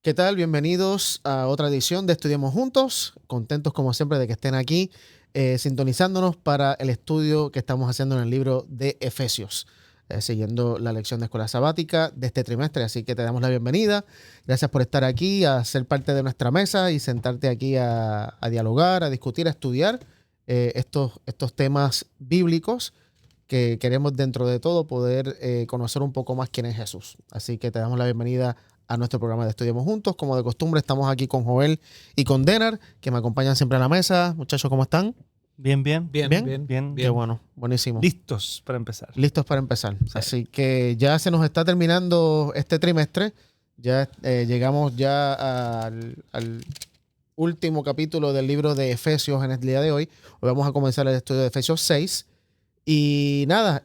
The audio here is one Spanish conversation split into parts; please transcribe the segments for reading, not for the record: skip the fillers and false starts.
¿Qué tal? Bienvenidos a otra edición de Estudiemos Juntos. Contentos como siempre de que estén aquí sintonizándonos para el estudio que estamos haciendo en el libro de Efesios, siguiendo la lección de escuela sabática de este trimestre. Así que te damos la bienvenida. Gracias por estar aquí, a ser parte de nuestra mesa y sentarte aquí a dialogar, a discutir, a estudiar estos temas bíblicos que queremos dentro de todo poder conocer un poco más quién es Jesús. Así que te damos la bienvenida a nuestro programa de Estudiemos Juntos. Como de costumbre, estamos aquí con Joel y con Denar, que me acompañan siempre a la mesa. Muchachos, ¿cómo están? Bien. Bien. Qué bueno, buenísimo. Listos para empezar. Listos para empezar. Sí. Así que ya se nos está terminando este trimestre. Ya llegamos ya al último capítulo del libro de Efesios en el día de hoy. Hoy vamos a comenzar el estudio de Efesios 6. Y nada,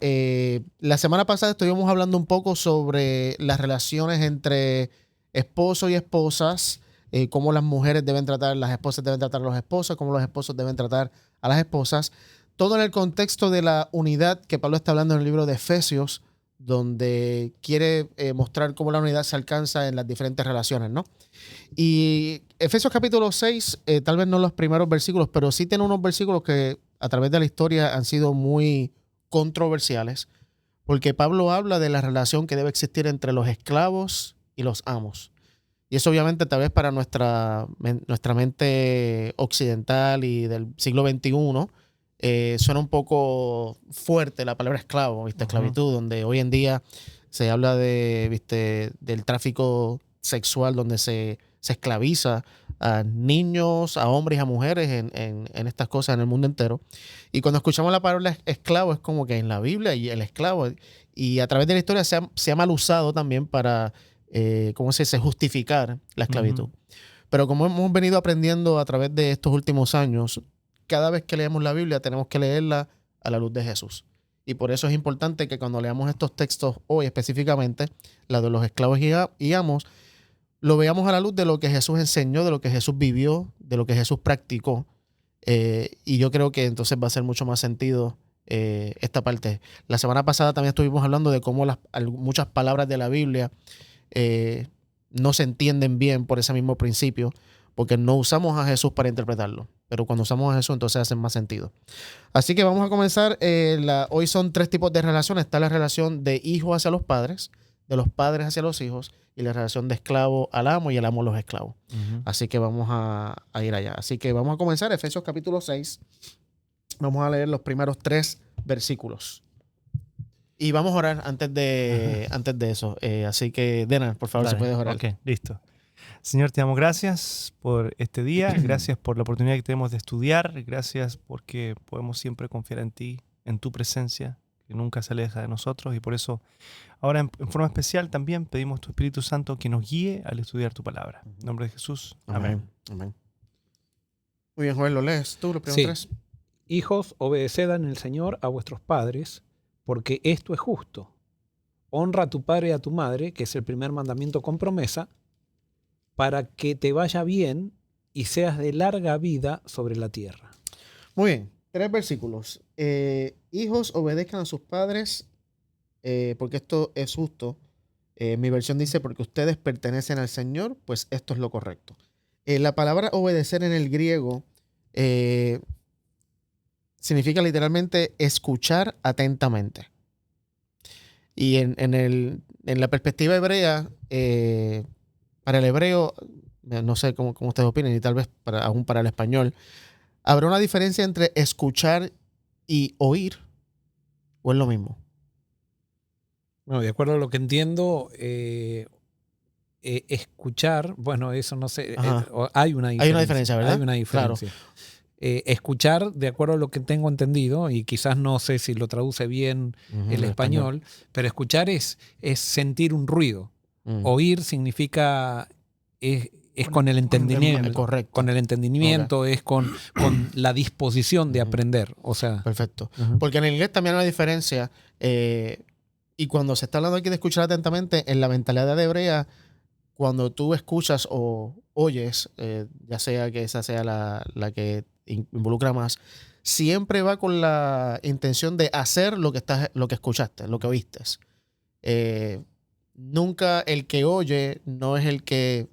la semana pasada estuvimos hablando un poco sobre las relaciones entre esposos y esposas, cómo las mujeres deben tratar, las esposas deben tratar a los esposos, cómo los esposos deben tratar a las esposas. Todo en el contexto de la unidad que Pablo está hablando en el libro de Efesios, donde quiere mostrar cómo la unidad se alcanza en las diferentes relaciones, ¿no? Y Efesios capítulo 6, tal vez no los primeros versículos, pero sí tiene unos versículos que a través de la historia han sido muy controversiales, porque Pablo habla de la relación que debe existir entre los esclavos y los amos. Y eso obviamente tal vez para nuestra mente occidental y del siglo XXI suena un poco fuerte la palabra esclavo, ¿viste? Esclavitud, donde hoy en día se habla de, ¿viste? Del tráfico sexual, donde se esclaviza a niños, a hombres y a mujeres en estas cosas en el mundo entero. Y cuando escuchamos la palabra esclavo, es como que en la Biblia y el esclavo, y a través de la historia se ha mal usado también para, ¿cómo se dice?, justificar la esclavitud. Pero como hemos venido aprendiendo a través de estos últimos años, cada vez que leemos la Biblia tenemos que leerla a la luz de Jesús. Y por eso es importante que cuando leamos estos textos hoy específicamente, la de los esclavos y amos, lo veamos a la luz de lo que Jesús enseñó, de lo que Jesús vivió, de lo que Jesús practicó. Y yo creo que entonces va a hacer mucho más sentido esta parte. La semana pasada también estuvimos hablando de cómo muchas palabras de la Biblia no se entienden bien por ese mismo principio, porque no usamos a Jesús para interpretarlo. Pero cuando usamos a Jesús, entonces hacen más sentido. Así que vamos a comenzar. Hoy son 3 tipos de relaciones. Está la relación de hijos hacia los padres, de los padres hacia los hijos, y la relación de esclavo al amo y el amo a los esclavos. Así que vamos a ir allá. Así que vamos a comenzar Efesios capítulo 6. Vamos a leer los primeros 3 versículos. Y vamos a orar antes de eso. Así que, Dena, por favor, Dale. si puedes orar. Ok, listo. Señor, te damos gracias por este día, gracias por la oportunidad que tenemos de estudiar, gracias porque podemos siempre confiar en ti, en tu presencia, que nunca se aleja de nosotros, y por eso ahora en forma especial también pedimos tu Espíritu Santo que nos guíe al estudiar tu palabra. En nombre de Jesús. Amén. Amén. Muy bien, Joel, ¿lo lees tú los primeros 3? Hijos, obedeced en el Señor a vuestros padres, porque esto es justo. Honra a tu padre y a tu madre, que es el primer mandamiento con promesa, para que te vaya bien y seas de larga vida sobre la tierra. Muy bien, 3 versículos. Hijos, obedezcan a sus padres, porque esto es justo. Mi versión dice, porque ustedes pertenecen al Señor, pues esto es lo correcto. La palabra obedecer en el griego significa literalmente escuchar atentamente. Y en la perspectiva hebrea, para el hebreo, no sé cómo ustedes opinan, y tal vez aún para el español, ¿habrá una diferencia entre escuchar y oír? ¿O es lo mismo? Bueno, de acuerdo a lo que entiendo, escuchar, bueno, eso no sé, hay una diferencia. Hay una diferencia, ¿verdad? Hay una diferencia. Claro. Escuchar, de acuerdo a lo que tengo entendido, y quizás no sé si lo traduce bien el español, pero escuchar es sentir un ruido. Oír significa es con el entendimiento. Correcto. Con el entendimiento, es con la disposición de aprender. O sea, perfecto. Porque en el inglés también hay una diferencia. Y cuando se está hablando aquí de escuchar atentamente, en la mentalidad de hebrea, cuando tú escuchas o oyes, ya sea que esa sea la que involucra más, siempre va con la intención de hacer lo que escuchaste, lo que oíste. Nunca el que oye no es el que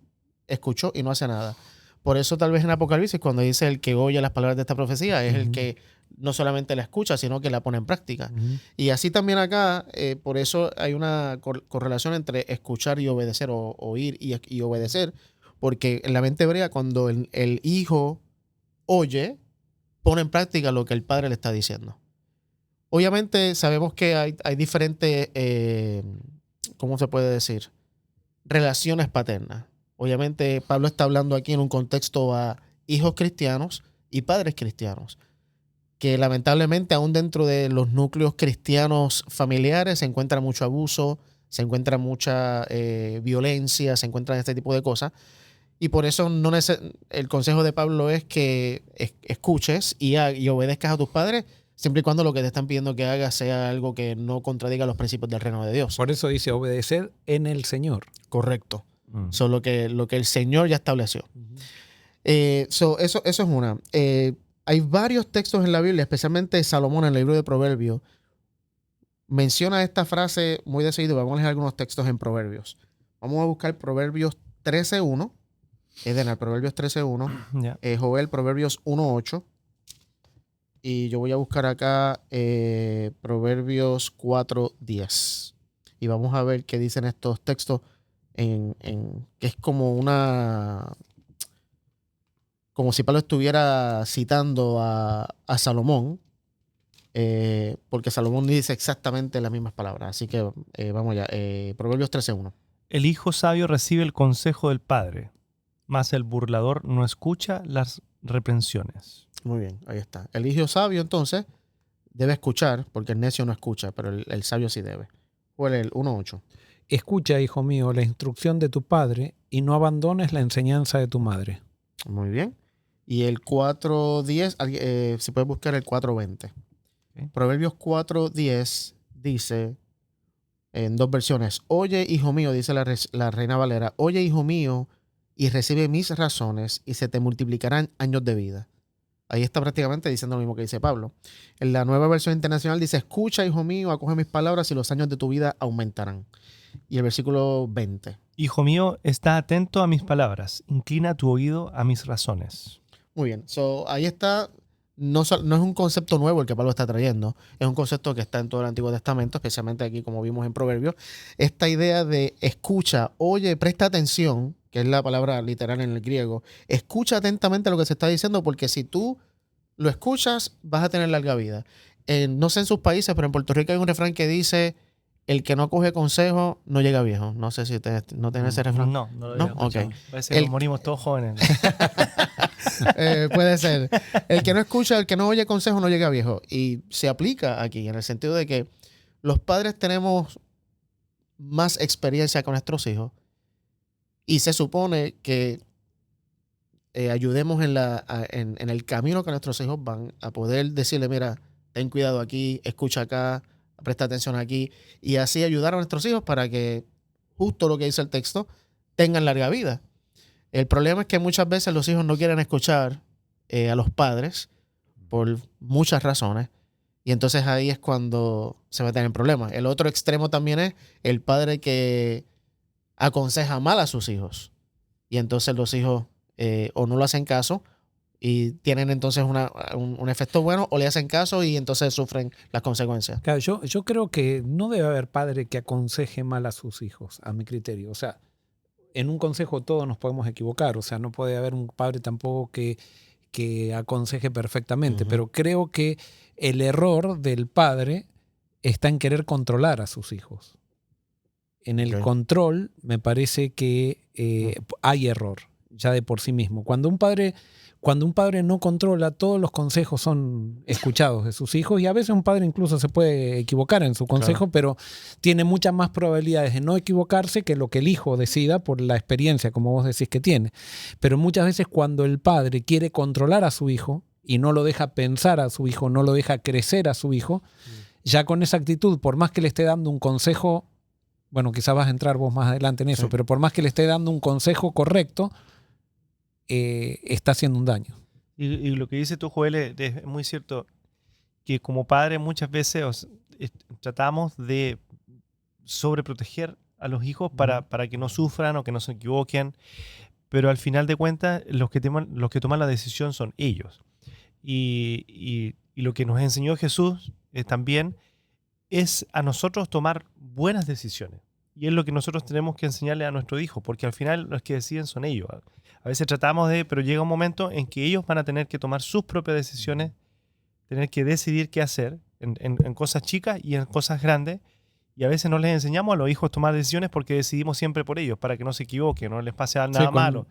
escuchó y no hace nada. Por eso tal vez en Apocalipsis cuando dice el que oye las palabras de esta profecía es el que no solamente la escucha, sino que la pone en práctica. Y así también acá, por eso hay una correlación entre escuchar y obedecer, o oír y obedecer, porque en la mente hebrea cuando el hijo oye, pone en práctica lo que el padre le está diciendo. Obviamente sabemos que hay diferentes, ¿cómo se puede decir? Relaciones paternas. Obviamente Pablo está hablando aquí en un contexto a hijos cristianos y padres cristianos, que lamentablemente aún dentro de los núcleos cristianos familiares se encuentra mucho abuso, se encuentra mucha violencia, se encuentran este tipo de cosas. Y por eso el consejo de Pablo es que escuches y obedezcas a tus padres, siempre y cuando lo que te están pidiendo que hagas sea algo que no contradiga los principios del reino de Dios. Por eso dice obedecer en el Señor. Correcto. So, lo que el Señor ya estableció. Eso es una. Hay varios textos en la Biblia, especialmente Salomón en el libro de Proverbios, menciona esta frase muy de seguido. Vamos a leer algunos textos en Proverbios. Vamos a buscar Proverbios 13.1. Edenar, Proverbios 13.1. Yeah. Joel, Proverbios 1.8. Y yo voy a buscar acá Proverbios 4.10. Y vamos a ver qué dicen estos textos que es como si Pablo estuviera citando a Salomón, porque Salomón dice exactamente las mismas palabras. Así que vamos allá. Proverbios 13.1. El hijo sabio recibe el consejo del padre, mas el burlador no escucha las reprensiones. Muy bien, ahí está. El hijo sabio entonces debe escuchar, porque el necio no escucha, pero el sabio sí debe. ¿Cuál es el 1.8? Escucha, hijo mío, la instrucción de tu padre y no abandones la enseñanza de tu madre. Muy bien. Y el 4.10, si puedes buscar el 4.20. Okay. Proverbios 4.10 dice, en dos versiones, oye, hijo mío, dice la Reina Valera, oye, hijo mío, y recibe mis razones y se te multiplicarán años de vida. Ahí está prácticamente diciendo lo mismo que dice Pablo. En la Nueva Versión Internacional dice, escucha, hijo mío, acoge mis palabras y los años de tu vida aumentarán. Y el versículo 20. Hijo mío, está atento a mis palabras, inclina tu oído a mis razones. Muy bien. Ahí está. No es un concepto nuevo el que Pablo está trayendo. Es un concepto que está en todo el Antiguo Testamento, especialmente aquí, como vimos en Proverbios. Esta idea de escucha, oye, presta atención, que es la palabra literal en el griego. Escucha atentamente lo que se está diciendo, porque si tú lo escuchas, vas a tener larga vida. No sé en sus países, pero en Puerto Rico hay un refrán que dice: el que no coge consejo no llega viejo. No sé si no tenés ese refrán. No lo Okay. Parece que morimos todos jóvenes. Puede ser. El que no escucha, el que no oye consejo no llega viejo. Y se aplica aquí en el sentido de que los padres tenemos más experiencia con nuestros hijos y se supone que ayudemos en el camino que nuestros hijos van, a poder decirle: mira, ten cuidado aquí, escucha acá, presta atención aquí, y así ayudar a nuestros hijos para que, justo lo que dice el texto, tengan larga vida. El problema es que muchas veces los hijos no quieren escuchar a los padres por muchas razones, y entonces ahí es cuando se meten en problemas. El otro extremo también es el padre que aconseja mal a sus hijos, y entonces los hijos o no lo hacen caso y tienen entonces un efecto bueno, o le hacen caso y entonces sufren las consecuencias. Claro, yo creo que no debe haber padre que aconseje mal a sus hijos, a mi criterio. O sea, en un consejo todos nos podemos equivocar. O sea, no puede haber un padre tampoco que aconseje perfectamente. Uh-huh. Pero creo que el error del padre está en querer controlar a sus hijos. En el control me parece que hay error ya de por sí mismo. Cuando un padre no controla, todos los consejos son escuchados de sus hijos, y a veces un padre incluso se puede equivocar en su consejo, claro, pero tiene muchas más probabilidades de no equivocarse que lo que el hijo decida por la experiencia, como vos decís que tiene. Pero muchas veces cuando el padre quiere controlar a su hijo y no lo deja pensar a su hijo, no lo deja crecer a su hijo, ya con esa actitud, por más que le esté dando un consejo, bueno, quizás vas a entrar vos más adelante en eso, sí, pero por más que le esté dando un consejo correcto, está haciendo un daño. Y lo que dice tú, Joel, es muy cierto, que como padres muchas veces tratamos de sobreproteger a los hijos para que no sufran o que no se equivoquen, pero al final de cuentas los que toman la decisión son ellos. Y lo que nos enseñó Jesús también es a nosotros tomar buenas decisiones. Y es lo que nosotros tenemos que enseñarle a nuestros hijos, porque al final los que deciden son ellos. A veces tratamos pero llega un momento en que ellos van a tener que tomar sus propias decisiones, tener que decidir qué hacer en cosas chicas y en cosas grandes. Y a veces no les enseñamos a los hijos a tomar decisiones porque decidimos siempre por ellos, para que no se equivoquen, no les pase nada malo.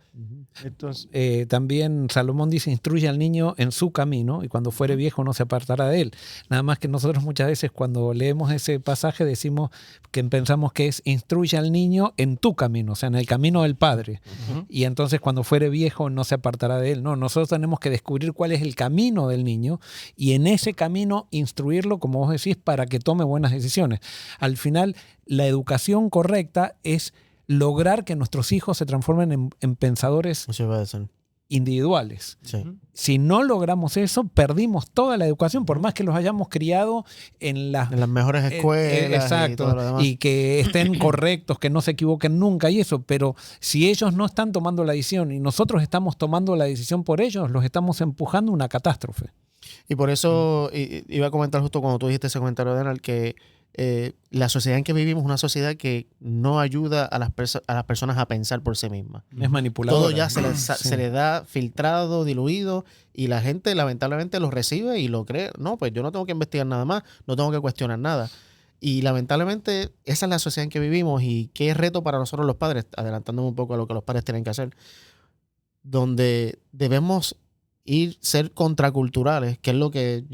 Entonces, también Salomón dice, instruye al niño en su camino y cuando fuere viejo no se apartará de él. Nada más que nosotros muchas veces cuando leemos ese pasaje decimos que pensamos que es instruye al niño en tu camino, o sea, en el camino del Padre. Y entonces cuando fuere viejo no se apartará de él. No, nosotros tenemos que descubrir cuál es el camino del niño y en ese camino instruirlo, como vos decís, para que tome buenas decisiones. Al final, la educación correcta es lograr que nuestros hijos se transformen en pensadores individuales. Sí. Si no logramos eso, perdimos toda la educación, por más que los hayamos criado en las mejores escuelas. Exacto, y todo lo demás. y que estén correctos, que no se equivoquen nunca y eso, pero si ellos no están tomando la decisión y nosotros estamos tomando la decisión por ellos, los estamos empujando a una catástrofe. Y por eso iba a comentar justo cuando tú dijiste ese comentario, Donald, que la sociedad en que vivimos es una sociedad que no ayuda a las personas a pensar por sí mismas. Es manipuladora. Todo ya se le da filtrado, diluido, y la gente lamentablemente lo recibe y lo cree. No, pues yo no tengo que investigar nada más, no tengo que cuestionar nada. Y lamentablemente esa es la sociedad en que vivimos y qué reto para nosotros los padres, adelantándome un poco a lo que los padres tienen que hacer, donde debemos ser contraculturales, que es lo que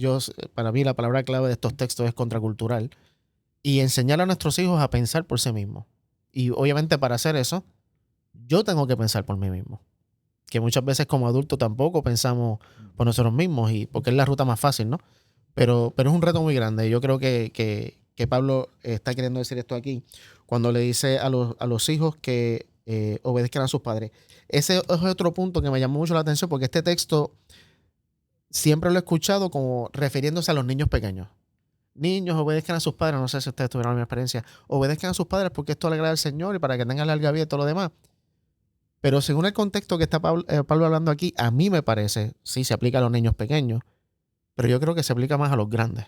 para mí la palabra clave de estos textos es contracultural, y enseñar a nuestros hijos a pensar por sí mismos. Y obviamente para hacer eso, yo tengo que pensar por mí mismo. Que muchas veces como adultos tampoco pensamos por nosotros mismos, y porque es la ruta más fácil, ¿no? Pero es un reto muy grande. Yo creo que Pablo está queriendo decir esto aquí, cuando le dice a los hijos que obedezcan a sus padres. Ese es otro punto que me llamó mucho la atención, porque este texto siempre lo he escuchado como refiriéndose a los niños pequeños. Niños, obedezcan a sus padres. No sé si ustedes tuvieron la misma experiencia. Obedezcan a sus padres porque esto le agrada al Señor y para que tengan larga vida y todo lo demás. Pero según el contexto que está Pablo hablando aquí, a mí me parece, sí, se aplica a los niños pequeños, pero yo creo que se aplica más a los grandes.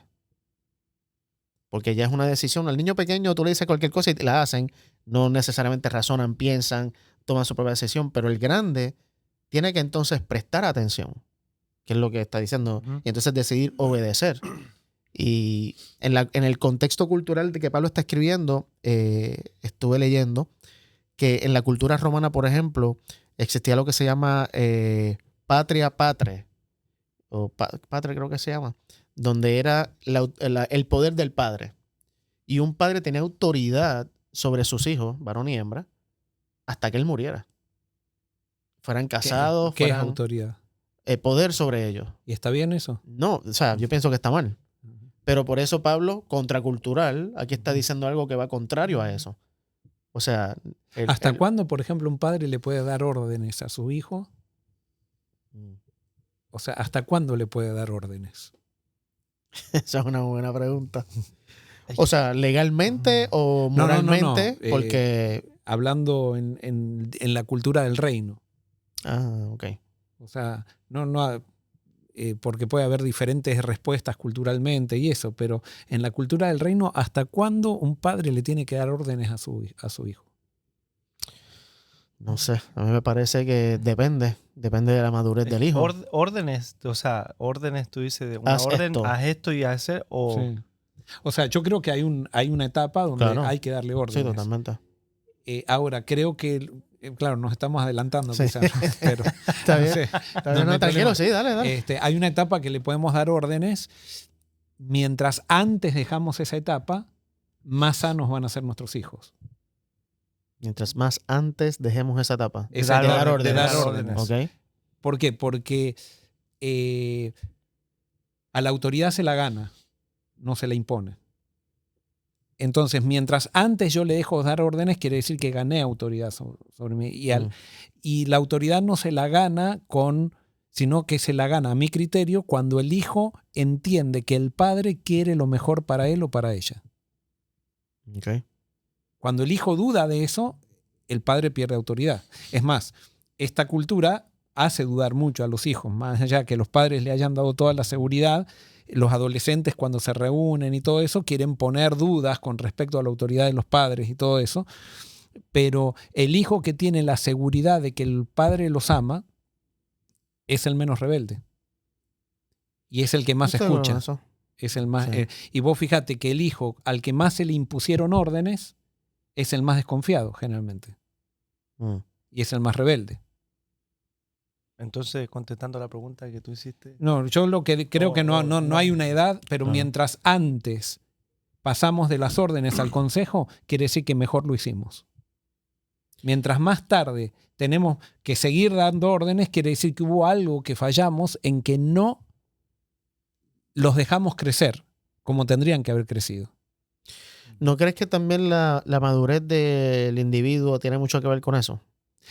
Porque ya es una decisión. Al niño pequeño tú le dices cualquier cosa y la hacen. No necesariamente razonan, piensan, toman su propia decisión. Pero el grande tiene que entonces prestar atención, que es lo que está diciendo, y entonces decidir obedecer. Y en el contexto cultural de que Pablo está escribiendo, estuve leyendo que en la cultura romana, por ejemplo, existía lo que se llama patria patre, o patria creo que se llama, donde era el poder del padre. Y un padre tenía autoridad sobre sus hijos, varón y hembra, hasta que él muriera. Fueran casados. ¿Qué es autoridad? Poder sobre ellos. ¿Y está bien eso? No, o sea, yo pienso que está mal. Pero por eso Pablo, contracultural, aquí está diciendo algo que va contrario a eso. O sea... ¿Hasta cuándo, por ejemplo, un padre le puede dar órdenes a su hijo? O sea, ¿hasta cuándo le puede dar órdenes? Esa es una buena pregunta. O sea, ¿legalmente o moralmente? No. Porque... Hablando en la cultura del reino. Ah, ok. O sea, porque puede haber diferentes respuestas culturalmente y eso, pero en la cultura del reino, ¿hasta cuándo un padre le tiene que dar órdenes a su hijo? No sé, a mí me parece que depende de la madurez del hijo. Órdenes, o sea, órdenes, tú dices, de una orden, haz esto y haz hacer, o... Sí. O sea, yo creo que hay una etapa donde hay que darle órdenes. Sí, totalmente. Ahora, creo que... Claro, nos estamos adelantando quizás, pero... Está bien, está bien. No, tranquilo, sí, dale. Hay una etapa que le podemos dar órdenes. Mientras antes dejamos esa etapa, más sanos van a ser nuestros hijos. Mientras más antes dejemos esa etapa. De dar órdenes. Okay. ¿Por qué? Porque a la autoridad se la gana, no se la impone. Entonces, mientras antes yo le dejo dar órdenes, quiere decir que gané autoridad sobre mí. Y la autoridad no se la gana sino que se la gana a mi criterio cuando el hijo entiende que el padre quiere lo mejor para él o para ella. Okay. Cuando el hijo duda de eso, el padre pierde autoridad. Es más, esta cultura hace dudar mucho a los hijos, más allá que los padres le hayan dado toda la seguridad. Los adolescentes, cuando se reúnen y todo eso, quieren poner dudas con respecto a la autoridad de los padres y todo eso. Pero el hijo que tiene la seguridad de que el padre los ama es el menos rebelde. Y es el que más Estoy de acuerdo escucha. con eso. Es el más, Sí. y vos fíjate que el hijo al que más se le impusieron órdenes es el más desconfiado, generalmente. Mm. Y es el más rebelde. Entonces, contestando la pregunta que tú hiciste, No, yo lo que creo que no hay una edad, pero Claro. mientras antes pasamos de las órdenes al consejo, quiere decir que mejor lo hicimos. Mientras más tarde tenemos que seguir dando órdenes, quiere decir que hubo algo que fallamos en que no los dejamos crecer como tendrían que haber crecido. ¿No crees que también la madurez del individuo tiene mucho que ver con eso?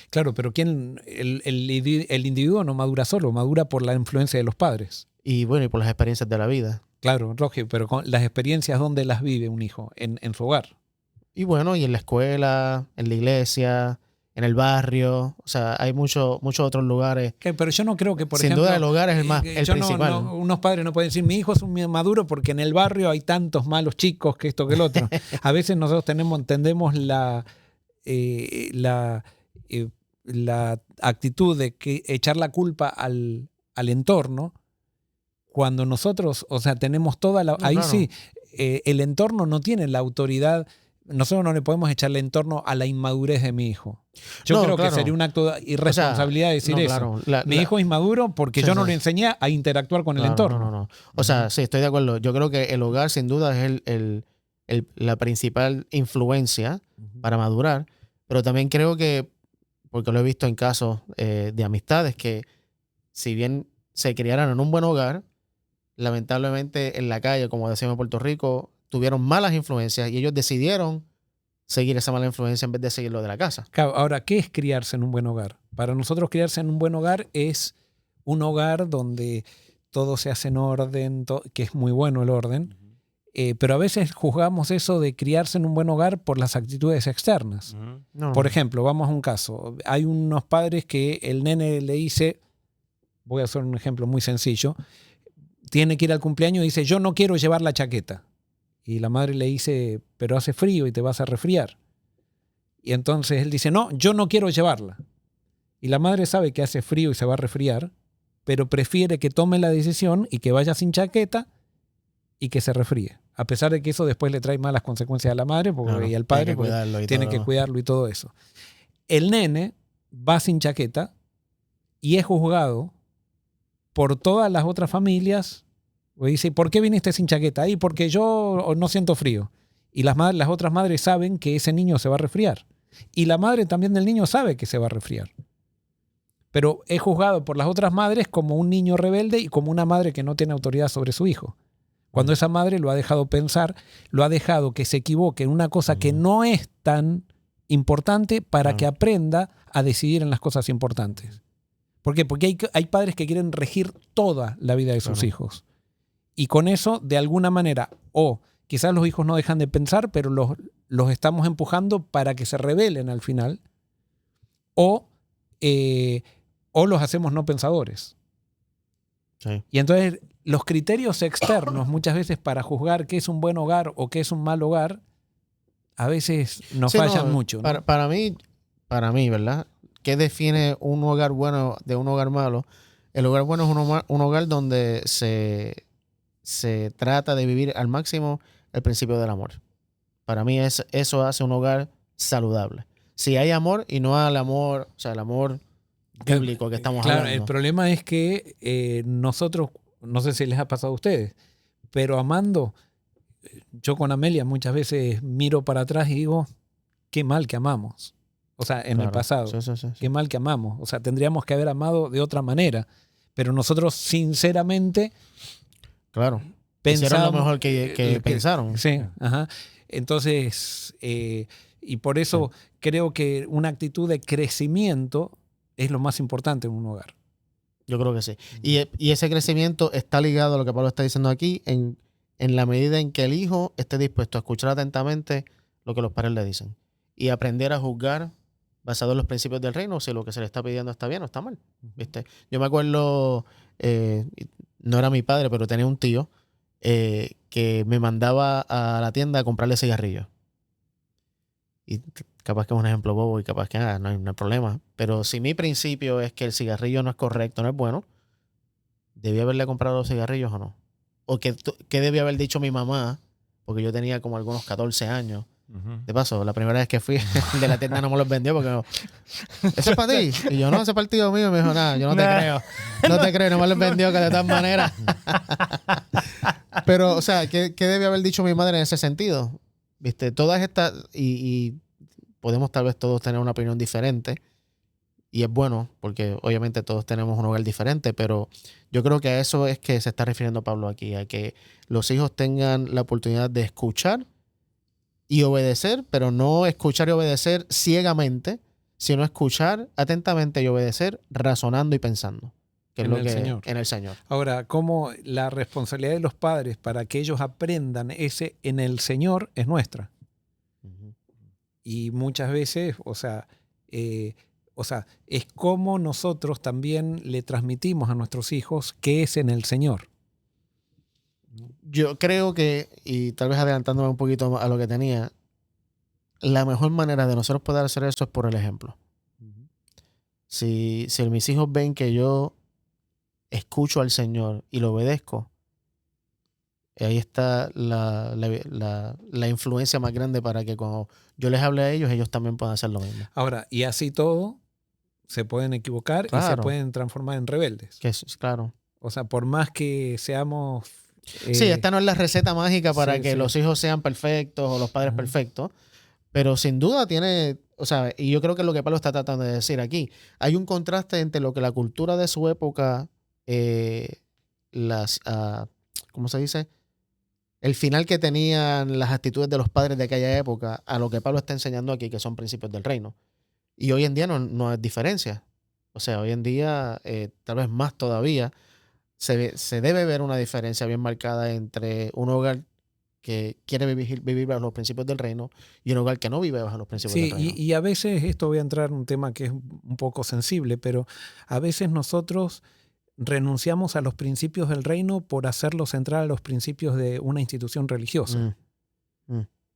Claro, pero el individuo no madura solo, madura por la influencia de los padres. Y bueno, y por las experiencias de la vida. Claro, Roge, pero con las experiencias, ¿dónde las vive un hijo? En su hogar. Y bueno, y en la escuela, en la iglesia, en el barrio. O sea, hay muchos otros lugares. Pero yo no creo que, por Sin ejemplo... duda el hogar es el yo principal. unos padres no pueden decir, mi hijo es un maduro porque en el barrio hay tantos malos chicos que esto que el otro. A veces nosotros entendemos la actitud de que echar la culpa al entorno cuando nosotros, o sea, tenemos toda la... No, ahí claro. sí, el entorno no tiene la autoridad. Nosotros no le podemos echar el entorno a la inmadurez de mi hijo. Yo No, creo claro. que sería un acto de irresponsabilidad decir no, eso. claro. Mi hijo es inmaduro porque Sí, yo no sí. lo enseñé a interactuar con el Claro, entorno. No. O sea, sí, estoy de acuerdo. Yo creo que el hogar sin duda es la principal influencia para madurar, pero también creo que, porque lo he visto en casos de amistades, que si bien se criaron en un buen hogar, lamentablemente en la calle, como decimos en Puerto Rico, tuvieron malas influencias y ellos decidieron seguir esa mala influencia en vez de seguir lo de la casa. Claro, ahora, ¿qué es criarse en un buen hogar? Para nosotros criarse en un buen hogar es un hogar donde todo se hace en orden, que es muy bueno el orden, pero a veces juzgamos eso de criarse en un buen hogar por las actitudes externas. No. Por ejemplo, vamos a un caso. Hay unos padres que el nene le dice, voy a hacer un ejemplo muy sencillo, tiene que ir al cumpleaños y dice, yo no quiero llevar la chaqueta. Y la madre le dice, pero hace frío y te vas a resfriar. Y entonces él dice, no, yo no quiero llevarla. Y la madre sabe que hace frío y se va a resfriar, pero prefiere que tome la decisión y que vaya sin chaqueta y que se resfríe. A pesar de que eso después le trae malas consecuencias a la madre y al padre, porque tiene que cuidarlo y todo eso. El nene va sin chaqueta y es juzgado por todas las otras familias. O dice, ¿por qué viniste sin chaqueta? Y porque yo no siento frío. Y las otras madres saben que ese niño se va a resfriar. Y la madre también del niño sabe que se va a resfriar. Pero es juzgado por las otras madres como un niño rebelde y como una madre que no tiene autoridad sobre su hijo. Cuando esa madre lo ha dejado pensar, lo ha dejado que se equivoque en una cosa que no es tan importante para que aprenda a decidir en las cosas importantes. ¿Por qué? Porque hay padres que quieren regir toda la vida de sus hijos. Y con eso, de alguna manera, o quizás los hijos no dejan de pensar, pero los estamos empujando para que se rebelen al final, o los hacemos no pensadores. Sí. Y entonces los criterios externos muchas veces para juzgar qué es un buen hogar o qué es un mal hogar, a veces nos fallan mucho, ¿no? Para mí, ¿verdad? ¿Qué define un hogar bueno de un hogar malo? El hogar bueno es un hogar donde se trata de vivir al máximo el principio del amor. Para mí eso hace un hogar saludable. Si hay amor y no al amor, o sea, el amor bíblico que estamos hablando. Claro, el problema es que nosotros, no sé si les ha pasado a ustedes, pero amando, yo con Amelia muchas veces miro para atrás y digo, qué mal que amamos. O sea, en el pasado. Sí. Qué mal que amamos. O sea, tendríamos que haber amado de otra manera. Pero nosotros, sinceramente, claro, pensamos hicieron lo mejor que pensaron. Sí, ajá. Entonces, y por eso creo que una actitud de crecimiento es lo más importante en un hogar. Yo creo que sí. Y ese crecimiento está ligado a lo que Pablo está diciendo aquí, en la medida en que el hijo esté dispuesto a escuchar atentamente lo que los padres le dicen y aprender a juzgar basado en los principios del reino, si lo que se le está pidiendo está bien o está mal, ¿viste? Yo me acuerdo, no era mi padre, pero tenía un tío que me mandaba a la tienda a comprarle cigarrillos. Y capaz que es un ejemplo bobo y capaz que no hay problema. Pero si mi principio es que el cigarrillo no es correcto, no es bueno, ¿debí haberle comprado los cigarrillos o no? ¿O qué debía haber dicho mi mamá? Porque yo tenía como algunos 14 años. De paso, la primera vez que fui de la tienda no me los vendió porque ¿eso es para ti? Y yo, no, ese partido mío. Y me dijo, nada, yo no te creo. No te creo, no me los vendió que de todas maneras. Pero, o sea, ¿qué debía haber dicho mi madre en ese sentido? ¿Viste? Todas estas, y podemos tal vez todos tener una opinión diferente. Y es bueno, porque obviamente todos tenemos un hogar diferente, pero yo creo que a eso es que se está refiriendo Pablo aquí, a que los hijos tengan la oportunidad de escuchar y obedecer, pero no escuchar y obedecer ciegamente, sino escuchar atentamente y obedecer razonando y pensando, que es En lo el que Señor. en el Señor. Ahora, como la responsabilidad de los padres para que ellos aprendan ese en el Señor es nuestra. Ujú. Y muchas veces, es como nosotros también le transmitimos a nuestros hijos que es en el Señor. Yo creo que, y tal vez adelantándome un poquito a lo que tenía, la mejor manera de nosotros poder hacer eso es por el ejemplo. Si mis hijos ven que yo escucho al Señor y lo obedezco, ahí está la influencia más grande para que cuando yo les hable a ellos, ellos también puedan hacer lo mismo. Ahora, y así todo, se pueden equivocar y se Claro. pueden transformar en rebeldes. Que es, claro. O sea, por más que seamos... Sí, esta no es la receta mágica para sí, que sí. los hijos sean perfectos o los padres Ujú. perfectos, pero sin duda tiene, o sea, y yo creo que es lo que Pablo está tratando de decir aquí. Hay un contraste entre lo que la cultura de su época, ¿cómo se dice? El final que tenían las actitudes de los padres de aquella época a lo que Pablo está enseñando aquí, que son principios del reino. Y hoy en día no es diferencia. O sea, hoy en día, tal vez más todavía, se debe ver una diferencia bien marcada entre un hogar que quiere vivir bajo los principios del reino y un hogar que no vive bajo los principios del Sí, reino. y a veces, esto voy a entrar en un tema que es un poco sensible, pero a veces nosotros renunciamos a los principios del reino por hacerlos entrar a los principios de una institución religiosa.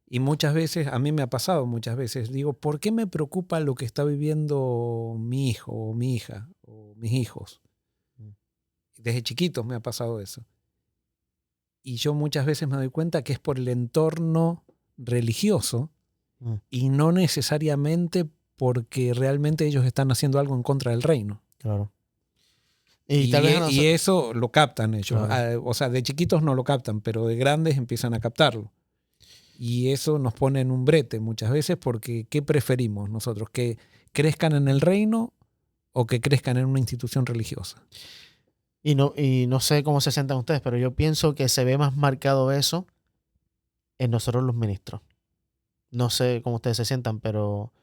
Y muchas veces, a mí me ha pasado muchas veces, digo, ¿por qué me preocupa lo que está viviendo mi hijo o mi hija o mis hijos? Desde chiquitos me ha pasado eso. Y yo muchas veces me doy cuenta que es por el entorno religioso y no necesariamente porque realmente ellos están haciendo algo en contra del reino. Claro. Y eso lo captan ellos. Claro. O sea, de chiquitos no lo captan, pero de grandes empiezan a captarlo. Y eso nos pone en un brete muchas veces porque ¿qué preferimos nosotros? ¿Que crezcan en el reino o que crezcan en una institución religiosa? Y no sé cómo se sientan ustedes, pero yo pienso que se ve más marcado eso en nosotros los ministros. No sé cómo ustedes se sientan, pero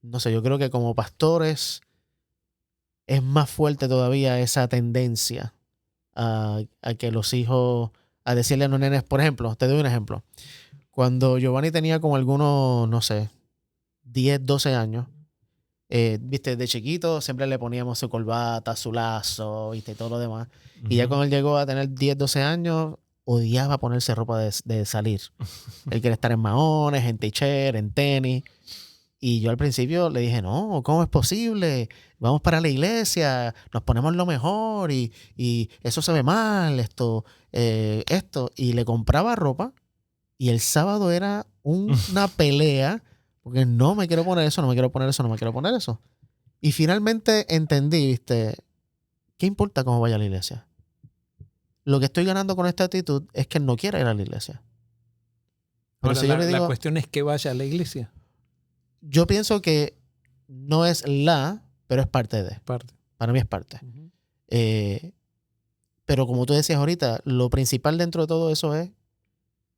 no sé, yo creo que como pastores es más fuerte todavía esa tendencia a que los hijos, a decirle a los nenes, por ejemplo, te doy un ejemplo. Cuando Giovanni tenía como algunos, no sé, 10, 12 años, viste, de chiquito siempre le poníamos su corbata, su lazo, viste, y todo lo demás. Y ya cuando él llegó a tener 10, 12 años, odiaba ponerse ropa de salir. Él quería estar en maones, en t-shirt, en tenis. Y yo al principio le dije, no, ¿cómo es posible? Vamos para la iglesia, nos ponemos lo mejor y eso se ve mal, esto. Y le compraba ropa y el sábado era una pelea porque no me quiero poner eso, no me quiero poner eso, no me quiero poner eso. Y finalmente entendí, viste, ¿qué importa cómo vaya a la iglesia? Lo que estoy ganando con esta actitud es que él no quiere ir a la iglesia. Pero Ahora, si yo le digo, la cuestión es que vaya a la iglesia. yo pienso que no es pero es parte de. Parte. Para mí es parte. Pero como tú decías ahorita, lo principal dentro de todo eso es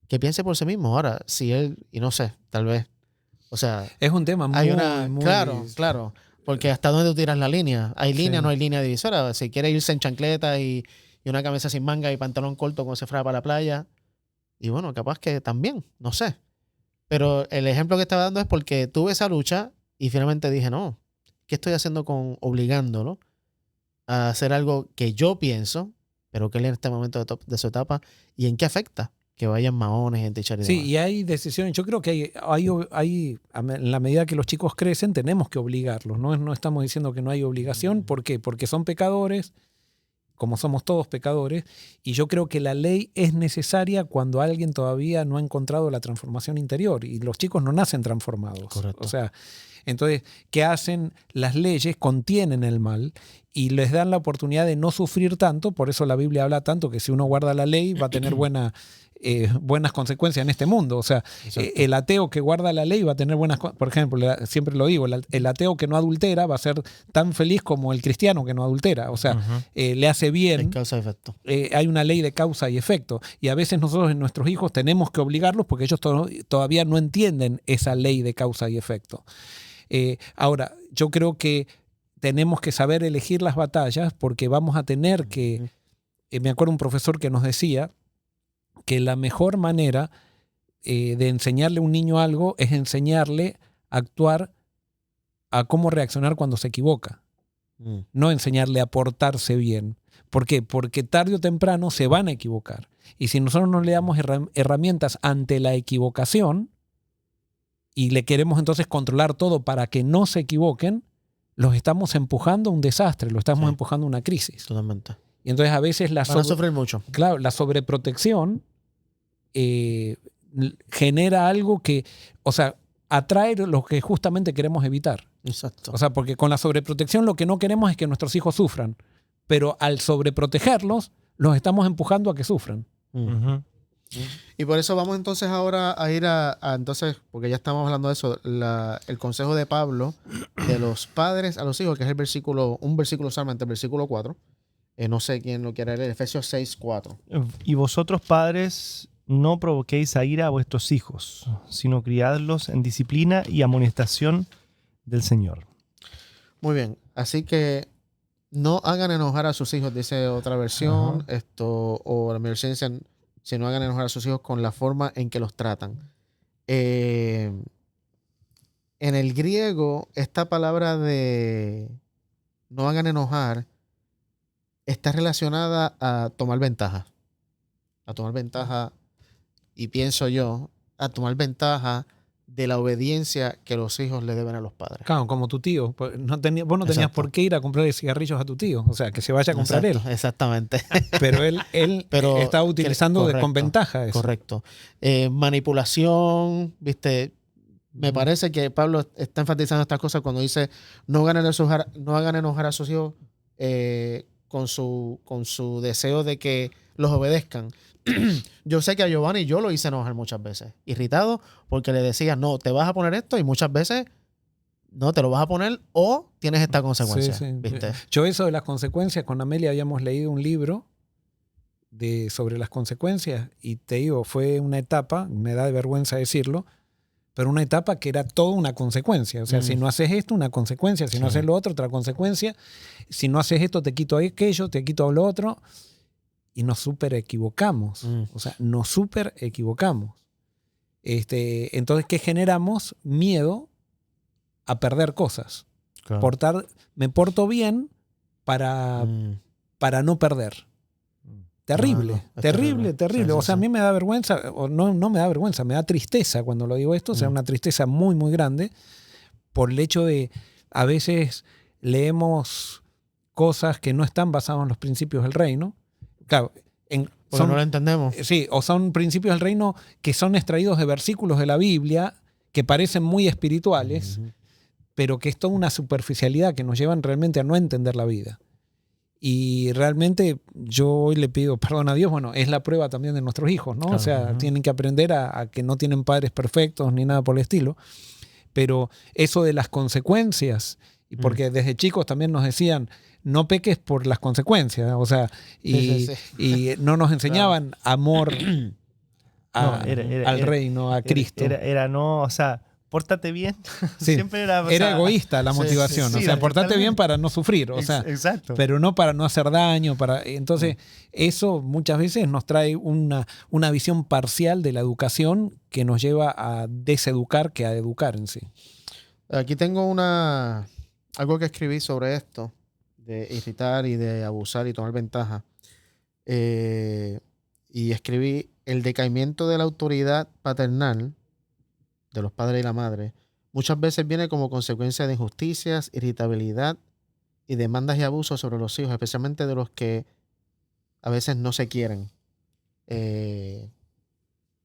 que piense por sí mismo. Ahora, si él, y no sé, tal vez, o sea, es un tema hay muy... Claro, porque hasta dónde tú tiras la línea. ¿Hay línea Sí. no hay línea divisora? Si quiere irse en chancleta y una camisa sin manga y pantalón corto como se fuera para la playa, y bueno, capaz que también, no sé. Pero el ejemplo que estaba dando es porque tuve esa lucha Y finalmente dije, no, ¿qué estoy haciendo obligándolo a hacer algo que yo pienso, pero que él en este momento de su etapa, y en qué afecta que vayan maones, en teacher y Sí, demás? y hay decisiones. Yo creo que en la medida que los chicos crecen, tenemos que obligarlos. No estamos diciendo que no hay obligación. ¿Por qué? Porque son pecadores, como somos todos pecadores, y yo creo que la ley es necesaria cuando alguien todavía no ha encontrado la transformación interior, y los chicos no nacen transformados. Correcto. O sea, entonces, ¿qué hacen? Las leyes contienen el mal y les dan la oportunidad de no sufrir tanto. Por eso la Biblia habla tanto que si uno guarda la ley va a tener buenas consecuencias en este mundo. O sea, el ateo que guarda la ley va a tener por ejemplo, siempre lo digo, el ateo que no adultera va a ser tan feliz como el cristiano que no adultera. O sea, le hace bien. En causa y efecto. Hay una ley de causa y efecto. Y a veces nosotros en nuestros hijos tenemos que obligarlos porque ellos todavía no entienden esa ley de causa y efecto. Ahora, yo creo que tenemos que saber elegir las batallas porque vamos a tener que... me acuerdo un profesor que nos decía que la mejor manera de enseñarle a un niño algo es enseñarle a actuar, a cómo reaccionar cuando se equivoca. No enseñarle a portarse bien. ¿Por qué? Porque tarde o temprano se van a equivocar. Y si nosotros no le damos herramientas ante la equivocación y le queremos entonces controlar todo para que no se equivoquen, los estamos empujando a un desastre, los estamos empujando a una crisis. Totalmente. Y entonces a veces van a sufrir mucho. Claro, la sobreprotección genera algo que, o sea, atrae lo que justamente queremos evitar. Exacto. O sea, porque con la sobreprotección lo que no queremos es que nuestros hijos sufran, pero al sobreprotegerlos, los estamos empujando a que sufran. Y por eso vamos entonces ahora a ir entonces, porque ya estamos hablando de eso, el consejo de Pablo de los padres a los hijos, que es un versículo solamente, el versículo 4. No sé quién lo quiere leer, Efesios 6, 4. Y vosotros, padres, no provoquéis a ira a vuestros hijos, sino criadlos en disciplina y amonestación del Señor. Muy bien, así que no hagan enojar a sus hijos, dice otra versión, o la versión dice, si no hagan enojar a sus hijos con la forma en que los tratan. En el griego, esta palabra de no hagan enojar está relacionada a tomar ventaja. A tomar ventaja, y pienso yo, a tomar ventaja de la obediencia que los hijos le deben a los padres. Claro, como tu tío. Vos no tenías por qué ir a comprar cigarrillos a tu tío. O sea, que se vaya a comprar él. Exactamente. Pero él está utilizando con ventaja eso. Correcto. Manipulación, ¿viste? Me parece que Pablo está enfatizando estas cosas cuando dice no hagan enojar a sus hijos con su deseo de que los obedezcan. Yo sé que a Giovanni yo lo hice enojar muchas veces, irritado, porque le decía, no, te vas a poner esto, y muchas veces no te lo vas a poner o tienes esta consecuencia. Sí. ¿Viste? Yo eso de las consecuencias, con Amelia habíamos leído un libro sobre las consecuencias, y te digo, fue una etapa, me da vergüenza decirlo, pero una etapa que era toda una consecuencia. O sea, si no haces esto, una consecuencia. Si no haces lo otro, otra consecuencia. Si no haces esto, te quito aquello, te quito lo otro. Y nos súper equivocamos. O sea, nos súper equivocamos. Entonces, ¿qué generamos? Miedo a perder cosas. Claro. Me porto bien para no perder. Terrible, terrible. O sea, a mí me da vergüenza, o no me da vergüenza, me da tristeza cuando lo digo esto, o sea, una tristeza muy, muy grande por el hecho de, a veces leemos cosas que no están basadas en los principios del reino. Claro, porque no lo entendemos. Sí, o son principios del reino que son extraídos de versículos de la Biblia que parecen muy espirituales, pero que es toda una superficialidad que nos llevan realmente a no entender la vida. Y realmente yo hoy le pido perdón a Dios, bueno, es la prueba también de nuestros hijos, ¿no? Claro, o sea, tienen que aprender a que no tienen padres perfectos ni nada por el estilo, pero eso de las consecuencias, y porque desde chicos también nos decían, no peques por las consecuencias, o sea, y no nos enseñaban amor al reino, a Cristo. No, o sea, pórtate bien. Sí. Siempre era egoísta la motivación. O sea, portate bien para no sufrir. O sea, exacto. Pero no para no hacer daño. Entonces, eso muchas veces nos trae una visión parcial de la educación que nos lleva a deseducar que a educar en sí. Aquí tengo algo que escribí sobre esto, de irritar y de abusar y tomar ventaja. Y escribí: el decaimiento de la autoridad paternal de los padres y la madre muchas veces viene como consecuencia de injusticias, irritabilidad y demandas y abusos sobre los hijos, especialmente de los que a veces no se quieren.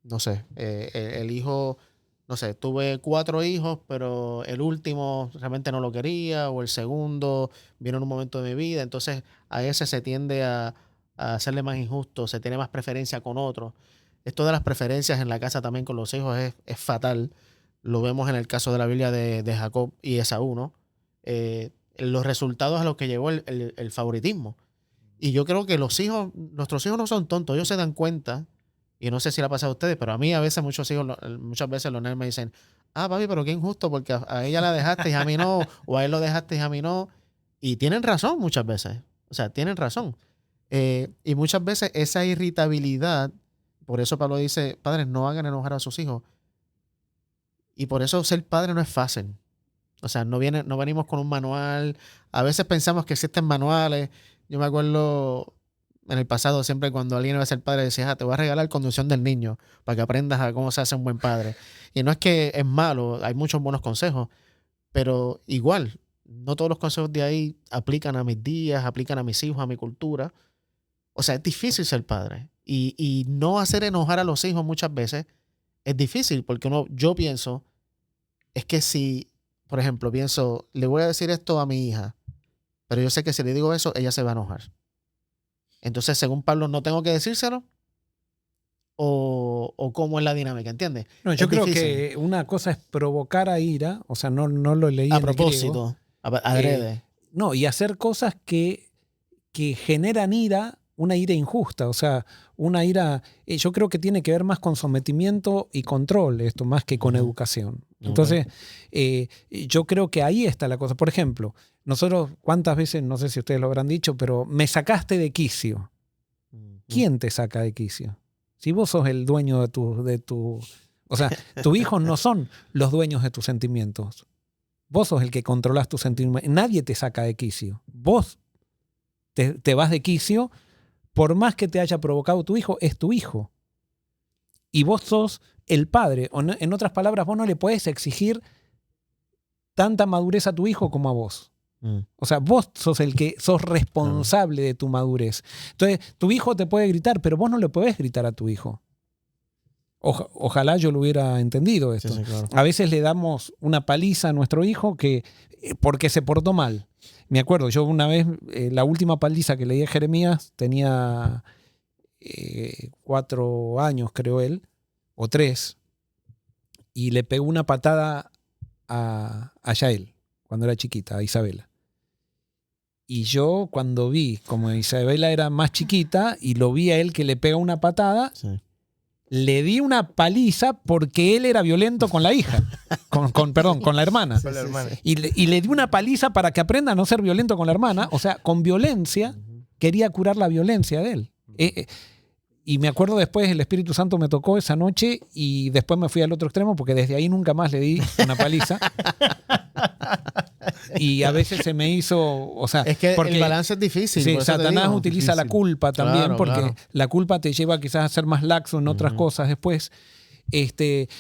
No sé, el hijo, no sé, tuve 4 hijos, pero el último realmente no lo quería, o el segundo vino en un momento de mi vida, entonces a ese se tiende a hacerle más injusto, se tiene más preferencia con otros. Esto de las preferencias en la casa también con los hijos es fatal. Lo vemos en el caso de la Biblia de Jacob y Esaú, ¿no? Los resultados a los que llegó el favoritismo. Y yo creo que nuestros hijos no son tontos, ellos se dan cuenta. Y no sé si le ha pasado a ustedes, pero a mí a veces muchas veces los nenes me dicen: ah, papi, pero qué injusto, porque a ella la dejaste y a mí no, o a él lo dejaste y a mí no. Y tienen razón muchas veces. O sea, tienen razón. Y muchas veces esa irritabilidad, por eso Pablo dice: padres, no hagan enojar a sus hijos. Y por eso ser padre no es fácil. O sea, no venimos con un manual. A veces pensamos que existen manuales. Yo me acuerdo en el pasado, siempre cuando alguien iba a ser padre, decía: te voy a regalar conducción del niño para que aprendas a cómo se hace un buen padre. Y no es que es malo, hay muchos buenos consejos, pero igual, no todos los consejos de ahí aplican a mis días, aplican a mis hijos, a mi cultura. O sea, es difícil ser padre. Y no hacer enojar a los hijos muchas veces es difícil, porque yo pienso, es que si, por ejemplo, le voy a decir esto a mi hija, pero yo sé que si le digo eso, ella se va a enojar. Entonces, según Pablo, ¿no tengo que decírselo? ¿O cómo es la dinámica? ¿Entiendes? No, yo creo que una cosa es provocar a ira, o sea, no lo leí a en propósito, adrede. No, y hacer cosas que generan ira, una ira injusta, o sea, una ira, yo creo que tiene que ver más con sometimiento y control, esto, más que con educación. Entonces, yo creo que ahí está la cosa. Por ejemplo, nosotros, ¿cuántas veces, no sé si ustedes lo habrán dicho, pero me sacaste de quicio? ¿Quién te saca de quicio? Si vos sos el dueño de tu... O sea, tus hijos no son los dueños de tus sentimientos. Vos sos el que controlás tus sentimientos. Nadie te saca de quicio. Vos te vas de quicio, por más que te haya provocado tu hijo, es tu hijo. Y vos sos el padre. O no, en otras palabras, vos no le podés exigir tanta madurez a tu hijo como a vos. O sea, vos sos el que sos responsable de tu madurez. Entonces, tu hijo te puede gritar, pero vos no le podés gritar a tu hijo. Ojalá yo lo hubiera entendido esto. Sí, claro. A veces le damos una paliza a nuestro hijo porque se portó mal. Me acuerdo, yo una vez, la última paliza que le di a Jeremías, tenía 4 años, creo él, o 3, y le pegó una patada a Yael, cuando era chiquita, a Isabela. Y yo, cuando vi, como Isabela era más chiquita, y lo vi a él que le pega una patada, le di una paliza porque él era violento con la hija, con la hermana. Con la hermana. Y le di una paliza para que aprenda a no ser violento con la hermana. O sea, con violencia quería curar la violencia de él. Y me acuerdo después, el Espíritu Santo me tocó esa noche y después me fui al otro extremo porque desde ahí nunca más le di una paliza. Y a veces se me hizo, o sea... Es que el balance es difícil. Sí, Satanás utiliza la culpa también, claro, porque claro. La culpa te lleva quizás a ser más laxo en otras cosas después.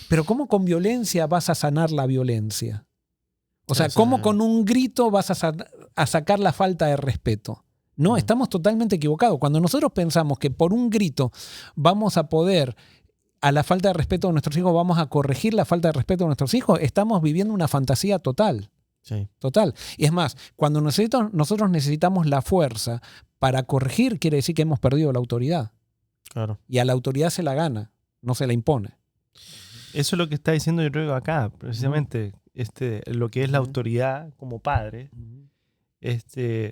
Pero ¿cómo con violencia vas a sanar la violencia? O sea, ¿cómo con un grito vas a sacar la falta de respeto? No, estamos totalmente equivocados. Cuando nosotros pensamos que por un grito vamos a poder, a la falta de respeto de nuestros hijos, vamos a corregir la falta de respeto de nuestros hijos, estamos viviendo una fantasía total. Sí. Total. Y es más, cuando nosotros necesitamos la fuerza para corregir, quiere decir que hemos perdido la autoridad. Claro. Y a la autoridad se la gana, no se la impone. Eso es lo que está diciendo yo creo acá, precisamente, lo que es la autoridad como padre.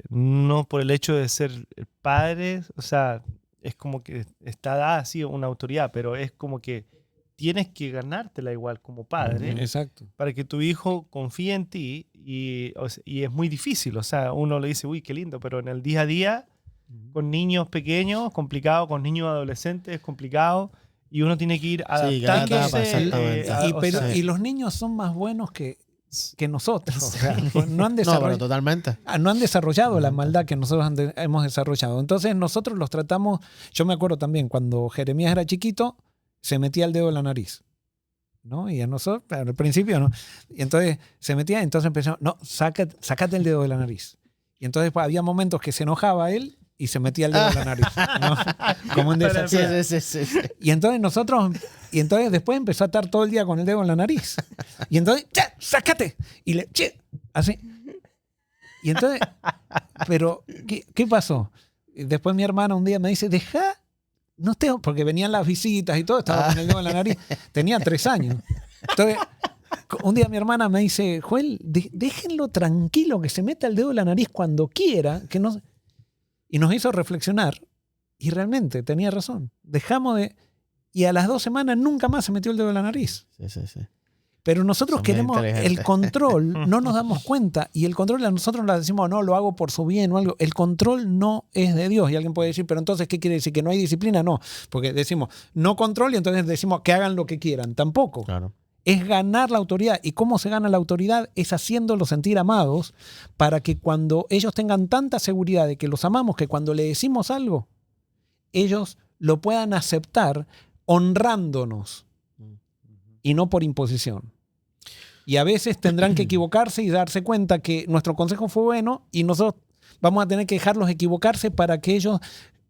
No por el hecho de ser padre, o sea, es como que está dada así una autoridad, pero es como que tienes que ganártela igual como padre. Exacto. Para que tu hijo confíe en ti y es muy difícil, o sea, uno le dice, uy, qué lindo, pero en el día a día, con niños pequeños, complicado, con niños adolescentes, complicado, y uno tiene que ir adaptándose. Y los niños son más buenos que que nosotros. O sea, no han No, pero desarrollado, totalmente. no han desarrollado la maldad que nosotros hemos desarrollado. Entonces nosotros los tratamos. Yo me acuerdo también cuando Jeremías era chiquito, se metía el dedo en la nariz, ¿no? Y a nosotros, al principio, ¿no? Y entonces se metía, entonces empezó, no, sácate el dedo de la nariz. Y entonces pues, había momentos que se enojaba él y se metía el dedo en la nariz, ¿no? Como un desafío. Sí. Y entonces después empezó a estar todo el día con el dedo en la nariz. Y entonces, ¡che! ¡Sácate! Y le, ¡che! Así. Y entonces, pero, ¿qué pasó? Después mi hermana un día me dice, no te, porque venían las visitas y todo, estaba con el dedo en la nariz. Tenía 3 años. Entonces, un día mi hermana me dice, Joel, déjenlo tranquilo, que se meta el dedo en la nariz cuando quiera, que no... Y nos hizo reflexionar. Y realmente tenía razón. Dejamos de... Y a las 2 semanas nunca más se metió el dedo en la nariz. Sí. Pero nosotros Son queremos muy el inteligentes. control, no nos damos cuenta. Y el control a nosotros le decimos, no, lo hago por su bien o algo. El control no es de Dios. Y alguien puede decir, pero entonces, ¿qué quiere decir? ¿Que no hay disciplina? No. Porque decimos, no control y entonces decimos que hagan lo que quieran. Tampoco. Claro. Es ganar la autoridad. ¿Y cómo se gana la autoridad? Es haciéndolos sentir amados para que cuando ellos tengan tanta seguridad de que los amamos, que cuando le decimos algo, ellos lo puedan aceptar honrándonos y no por imposición. Y a veces tendrán que equivocarse y darse cuenta que nuestro consejo fue bueno y nosotros vamos a tener que dejarlos equivocarse para que ellos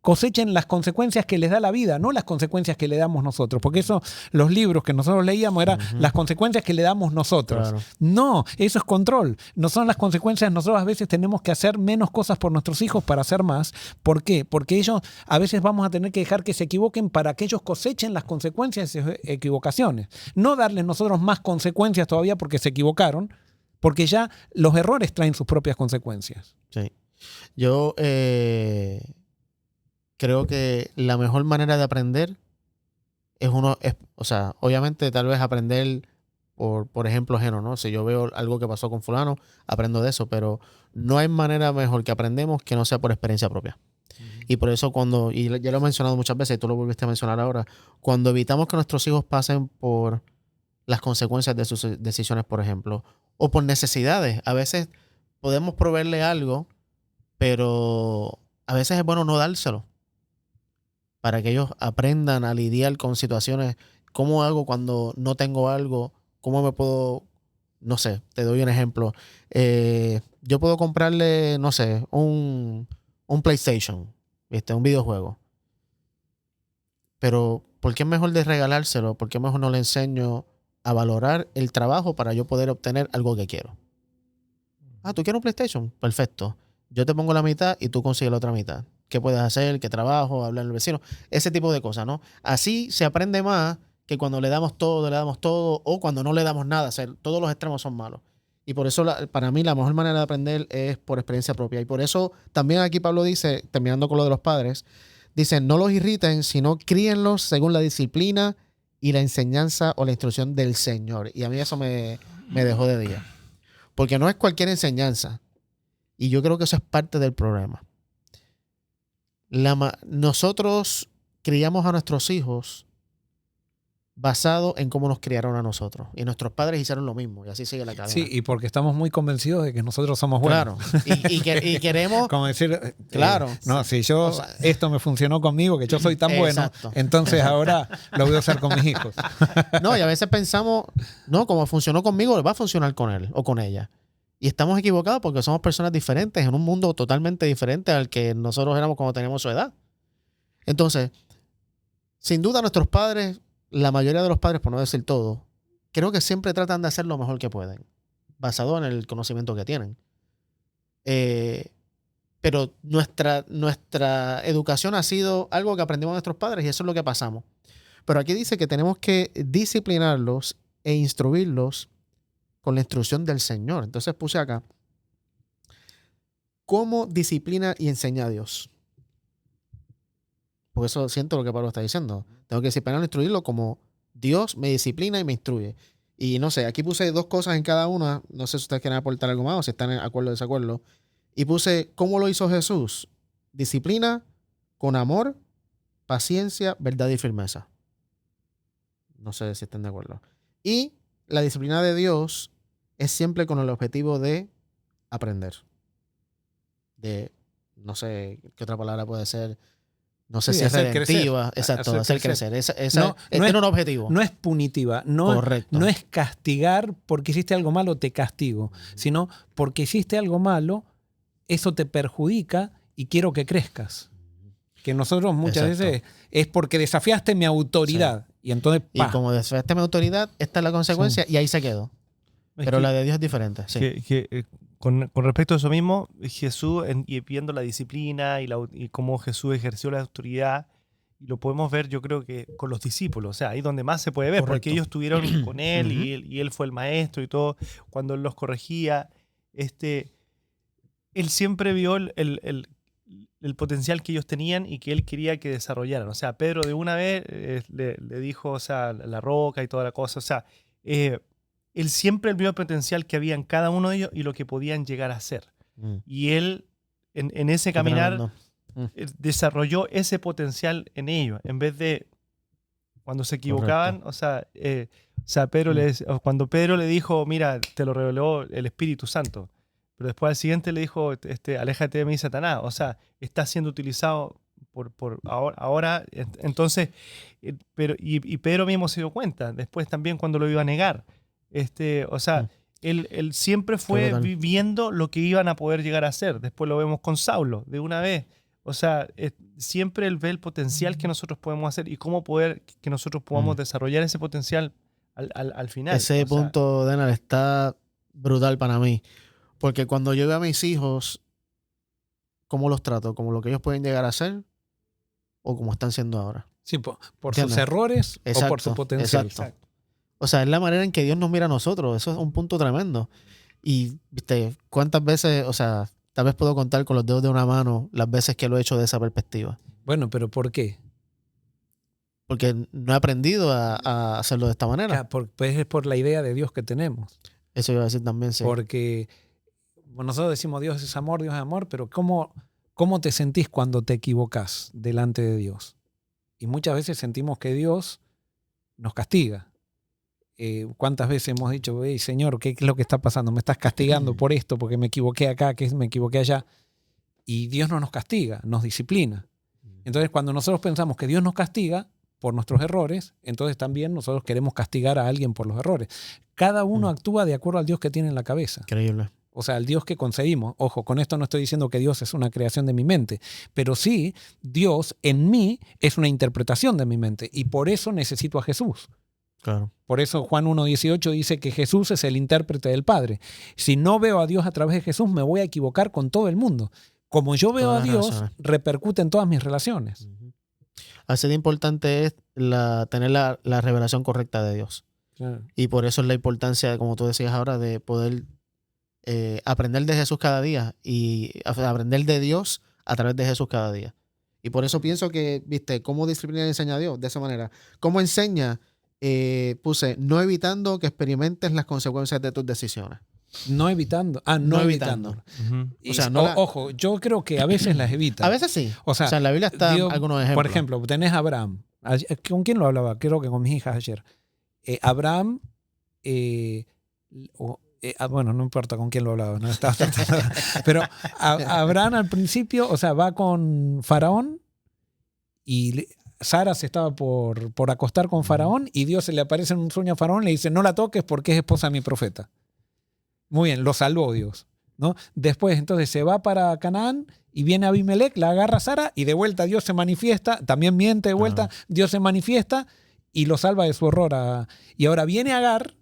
cosechen las consecuencias que les da la vida, no las consecuencias que le damos nosotros. Porque eso, los libros que nosotros leíamos eran las consecuencias que le damos nosotros. Claro. No, eso es control. No son las consecuencias. Nosotros a veces tenemos que hacer menos cosas por nuestros hijos para hacer más. ¿Por qué? Porque ellos a veces vamos a tener que dejar que se equivoquen para que ellos cosechen las consecuencias de sus equivocaciones. No darles nosotros más consecuencias todavía porque se equivocaron, porque ya los errores traen sus propias consecuencias. Sí. Yo creo que la mejor manera de aprender es o sea, obviamente tal vez aprender por ejemplo ajeno, ¿no? Si yo veo algo que pasó con fulano, aprendo de eso, pero no hay manera mejor que aprendemos que no sea por experiencia propia. Y por eso y ya lo he mencionado muchas veces, y tú lo volviste a mencionar ahora, cuando evitamos que nuestros hijos pasen por las consecuencias de sus decisiones, por ejemplo, o por necesidades, a veces podemos proveerle algo, pero a veces es bueno no dárselo, para que ellos aprendan a lidiar con situaciones. ¿Cómo hago cuando no tengo algo? ¿Cómo me puedo, no sé, te doy un ejemplo? Yo puedo comprarle, no sé, un PlayStation, ¿viste? Un videojuego. Pero ¿por qué es mejor de regalárselo? ¿Por qué mejor no le enseño a valorar el trabajo para yo poder obtener algo que quiero? Ah, ¿tú quieres un PlayStation? Perfecto. Yo te pongo la mitad y tú consigues la otra mitad. ¿Qué puedes hacer? ¿Qué trabajo? Hablar al vecino. Ese tipo de cosas, ¿no? Así se aprende más que cuando le damos todo, o cuando no le damos nada. O sea, todos los extremos son malos. Y por eso, para mí, la mejor manera de aprender es por experiencia propia. Y por eso también aquí Pablo dice, terminando con lo de los padres, dice, no los irriten, sino críenlos según la disciplina y la enseñanza o la instrucción del Señor. Y a mí eso me dejó de día. Porque no es cualquier enseñanza. Y yo creo que eso es parte del problema. Nosotros criamos a nuestros hijos basado en cómo nos criaron a nosotros. Y nuestros padres hicieron lo mismo. Y así sigue la cadena. Sí, y porque estamos muy convencidos de que nosotros somos buenos. Claro. Y queremos... Como decir, claro. No, si yo, O sea, esto me funcionó conmigo, que yo soy tan bueno, exacto. entonces ahora lo voy a hacer con mis hijos. No, y a veces pensamos, no, como funcionó conmigo, va a funcionar con él o con ella. Y estamos equivocados porque somos personas diferentes en un mundo totalmente diferente al que nosotros éramos cuando teníamos su edad. Entonces, sin duda nuestros padres, la mayoría de los padres, por no decir todo, creo que siempre tratan de hacer lo mejor que pueden, basado en el conocimiento que tienen. Pero nuestra educación ha sido algo que aprendimos de nuestros padres y eso es lo que pasamos. Pero aquí dice que tenemos que disciplinarlos e instruirlos con la instrucción del Señor. Entonces puse acá, ¿cómo disciplina y enseña a Dios? Porque eso siento lo que Pablo está diciendo. Tengo que disciplinarlo e instruirlo como Dios me disciplina y me instruye. Y no sé, aquí puse 2 cosas en cada una. No sé si ustedes quieren aportar algo más o si están en acuerdo o desacuerdo. Y puse, ¿cómo lo hizo Jesús? Disciplina con amor, paciencia, verdad y firmeza. No sé si están de acuerdo. Y la disciplina de Dios es siempre con el objetivo de aprender. No sé qué otra palabra puede ser. No sé Sí, si es hacer redentiva. crecer. Exacto, hacer crecer. No Tiene un objetivo. No es punitiva, Correcto. no es castigar porque hiciste algo malo, te castigo, sino porque hiciste algo malo, eso te perjudica y quiero que crezcas. Que nosotros muchas veces es porque desafiaste mi autoridad. Sí. Y entonces, y como desafiaste mi autoridad, esta es la consecuencia y ahí se quedó. Pero la de Dios es diferente. Sí. Con respecto a eso mismo, Jesús, y viendo la disciplina y cómo Jesús ejerció la autoridad, y lo podemos ver, yo creo que con los discípulos, o sea, ahí donde más se puede ver, correcto, porque ellos estuvieron con él y él fue el maestro y todo, cuando él los corregía, él siempre vio el potencial que ellos tenían y que él quería que desarrollaran. O sea, Pedro de una vez le dijo, o sea, la roca y toda la cosa, o sea, él siempre vio el potencial que había en cada uno de ellos y lo que podían llegar a ser. Y él, en ese caminar, desarrolló ese potencial en ellos, en vez de cuando se equivocaban, cuando Pedro le dijo, mira, te lo reveló el Espíritu Santo, pero después al siguiente le dijo, aléjate de mí, Satanás, o sea, está siendo utilizado por ahora, entonces, y Pedro mismo se dio cuenta, después también cuando lo iba a negar, él siempre fue viviendo lo que iban a poder llegar a hacer. Después lo vemos con Saulo, de una vez. O sea, siempre él ve el potencial que nosotros podemos hacer y cómo poder que nosotros podamos desarrollar ese potencial al final. Ese punto, Denal, está brutal para mí. Porque cuando yo veo a mis hijos, ¿cómo los trato? ¿Como lo que ellos pueden llegar a ser o como están siendo ahora? Sí, por sus errores. Exacto, o por su potencial. Exacto. O sea, es la manera en que Dios nos mira a nosotros. Eso es un punto tremendo. Y, ¿viste? ¿Cuántas veces, o sea, tal vez puedo contar con los dedos de una mano las veces que lo he hecho de esa perspectiva? Bueno, pero ¿por qué? Porque no he aprendido a hacerlo de esta manera. Pues es por la idea de Dios que tenemos. Eso iba a decir también, sí. Porque nosotros decimos Dios es amor, pero ¿cómo te sentís cuando te equivocás delante de Dios? Y muchas veces sentimos que Dios nos castiga. ¿Cuántas veces hemos dicho, Señor, qué es lo que está pasando? Me estás castigando por esto, porque me equivoqué acá, que me equivoqué allá. Y Dios no nos castiga, nos disciplina. Entonces, cuando nosotros pensamos que Dios nos castiga por nuestros errores, entonces también nosotros queremos castigar a alguien por los errores. Cada uno actúa de acuerdo al Dios que tiene en la cabeza. Increíble. O sea, el Dios que concebimos. Ojo, con esto no estoy diciendo que Dios es una creación de mi mente, pero sí, Dios en mí es una interpretación de mi mente. Y por eso necesito a Jesús. Claro. Por eso Juan 1:18 dice que Jesús es el intérprete del Padre. Si no veo a Dios a través de Jesús, me voy a equivocar con todo el mundo. Como yo veo a Dios, repercute en todas mis relaciones. Así de importante es tener la revelación correcta de Dios. Claro. Y por eso es la importancia, como tú decías ahora, de poder aprender de Jesús cada día y aprender de Dios a través de Jesús cada día. Y por eso pienso que, viste, cómo disciplina enseña a Dios de esa manera. ¿Cómo enseña? Puse, no evitando que experimentes las consecuencias de tus decisiones. No evitando. No evitando. O sea, ojo, yo creo que a veces las evita. A veces sí. O sea, en la Biblia están algunos ejemplos. Por ejemplo, tenés a Abraham. ¿Con quién lo hablaba? Creo que con mis hijas ayer. Abraham, bueno, no importa con quién lo hablaba, ¿no? Pero Abraham al principio, o sea, va con Faraón y Sara se estaba por acostar con Faraón y Dios se le aparece en un sueño a Faraón y le dice, no la toques porque es esposa de mi profeta. Muy bien, lo salvó Dios, ¿no? Después entonces se va para Canaán y viene Abimelec, la agarra a Sara y de vuelta Dios se manifiesta, también miente de vuelta, Dios se manifiesta y lo salva de su horror. Y ahora viene Agar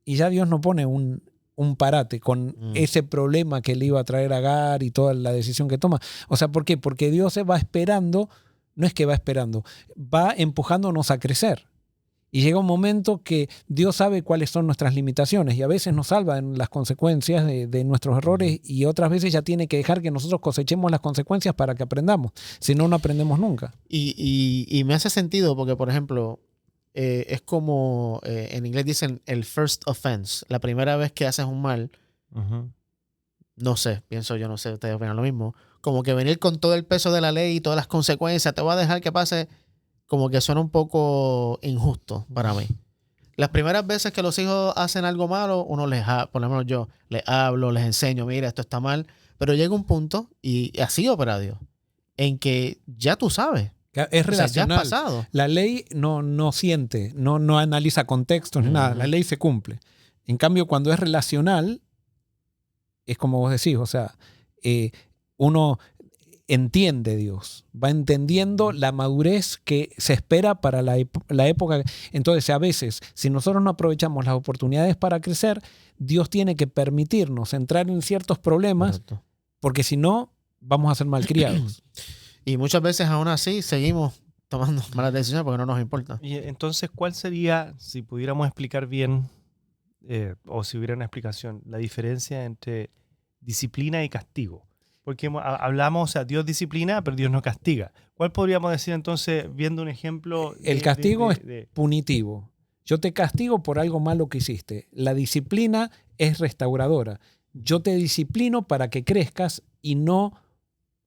y ya Dios no pone un parate con ese problema que le iba a traer a Agar y toda la decisión que toma. O sea, ¿por qué? Porque Dios se va esperando, no es que va esperando, va empujándonos a crecer. Y llega un momento que Dios sabe cuáles son nuestras limitaciones y a veces nos salva en las consecuencias de nuestros errores y otras veces ya tiene que dejar que nosotros cosechemos las consecuencias para que aprendamos. Si no, no aprendemos nunca. Y me hace sentido porque, por ejemplo, es como en inglés dicen el first offense. La primera vez que haces un mal, no sé, pienso yo, no sé, ustedes opinan lo mismo. Como que venir con todo el peso de la ley y todas las consecuencias, te va a dejar que pase, como que suena un poco injusto para mí. Las primeras veces que los hijos hacen algo malo, uno por lo menos yo, les hablo, les enseño, mira, esto está mal. Pero llega un punto, y así opera Dios, en que ya tú sabes. Es O sea, ya relacional. has pasado. La ley no siente, no analiza contextos ni nada. La ley se cumple. En cambio, cuando es relacional, es como vos decís, o sea, uno entiende Dios, va entendiendo la madurez que se espera para la época. Entonces, a veces, si nosotros no aprovechamos las oportunidades para crecer, Dios tiene que permitirnos entrar en ciertos problemas, Correcto. porque si no, vamos a ser malcriados. Y muchas veces aún así seguimos tomando malas decisiones porque no nos importa. Y entonces, ¿cuál sería, si pudiéramos explicar bien, o si hubiera una explicación, la diferencia entre disciplina y castigo? Porque hablamos, o sea, Dios disciplina, pero Dios no castiga. ¿Cuál podríamos decir entonces, viendo un ejemplo? El castigo es punitivo. Yo te castigo por algo malo que hiciste. La disciplina es restauradora. Yo te disciplino para que crezcas y no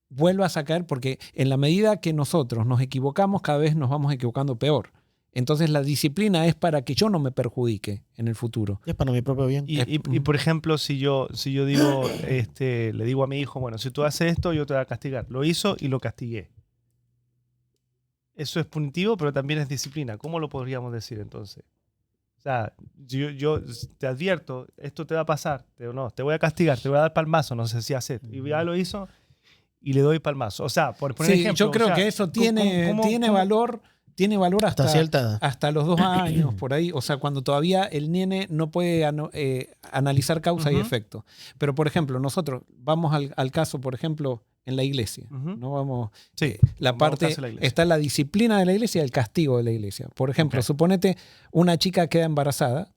vuelvas a caer, porque en la medida que nosotros nos equivocamos, cada vez nos vamos equivocando peor. Entonces la disciplina es para que yo no me perjudique en el futuro. Y es para mi propio bien. Y por ejemplo, si yo digo, le digo a mi hijo, bueno, si tú haces esto, yo te voy a castigar. Lo hizo y lo castigué. Eso es punitivo, pero también es disciplina. ¿Cómo lo podríamos decir entonces? O sea, yo te advierto, esto te va a pasar. Te voy a castigar, te voy a dar palmazo, no sé si haces. Y ya lo hizo y le doy palmazo. O sea, por poner ejemplo. Yo creo que eso tiene valor. Tiene valor hasta cierta edad. Hasta los 2 años, por ahí. O sea, cuando todavía el nene no puede analizar causa y efecto. Pero, por ejemplo, nosotros vamos al caso, por ejemplo, en la iglesia. ¿No? Vamos, sí, la parte, está la disciplina de la iglesia y el castigo de la iglesia. Por ejemplo, suponete una chica queda embarazada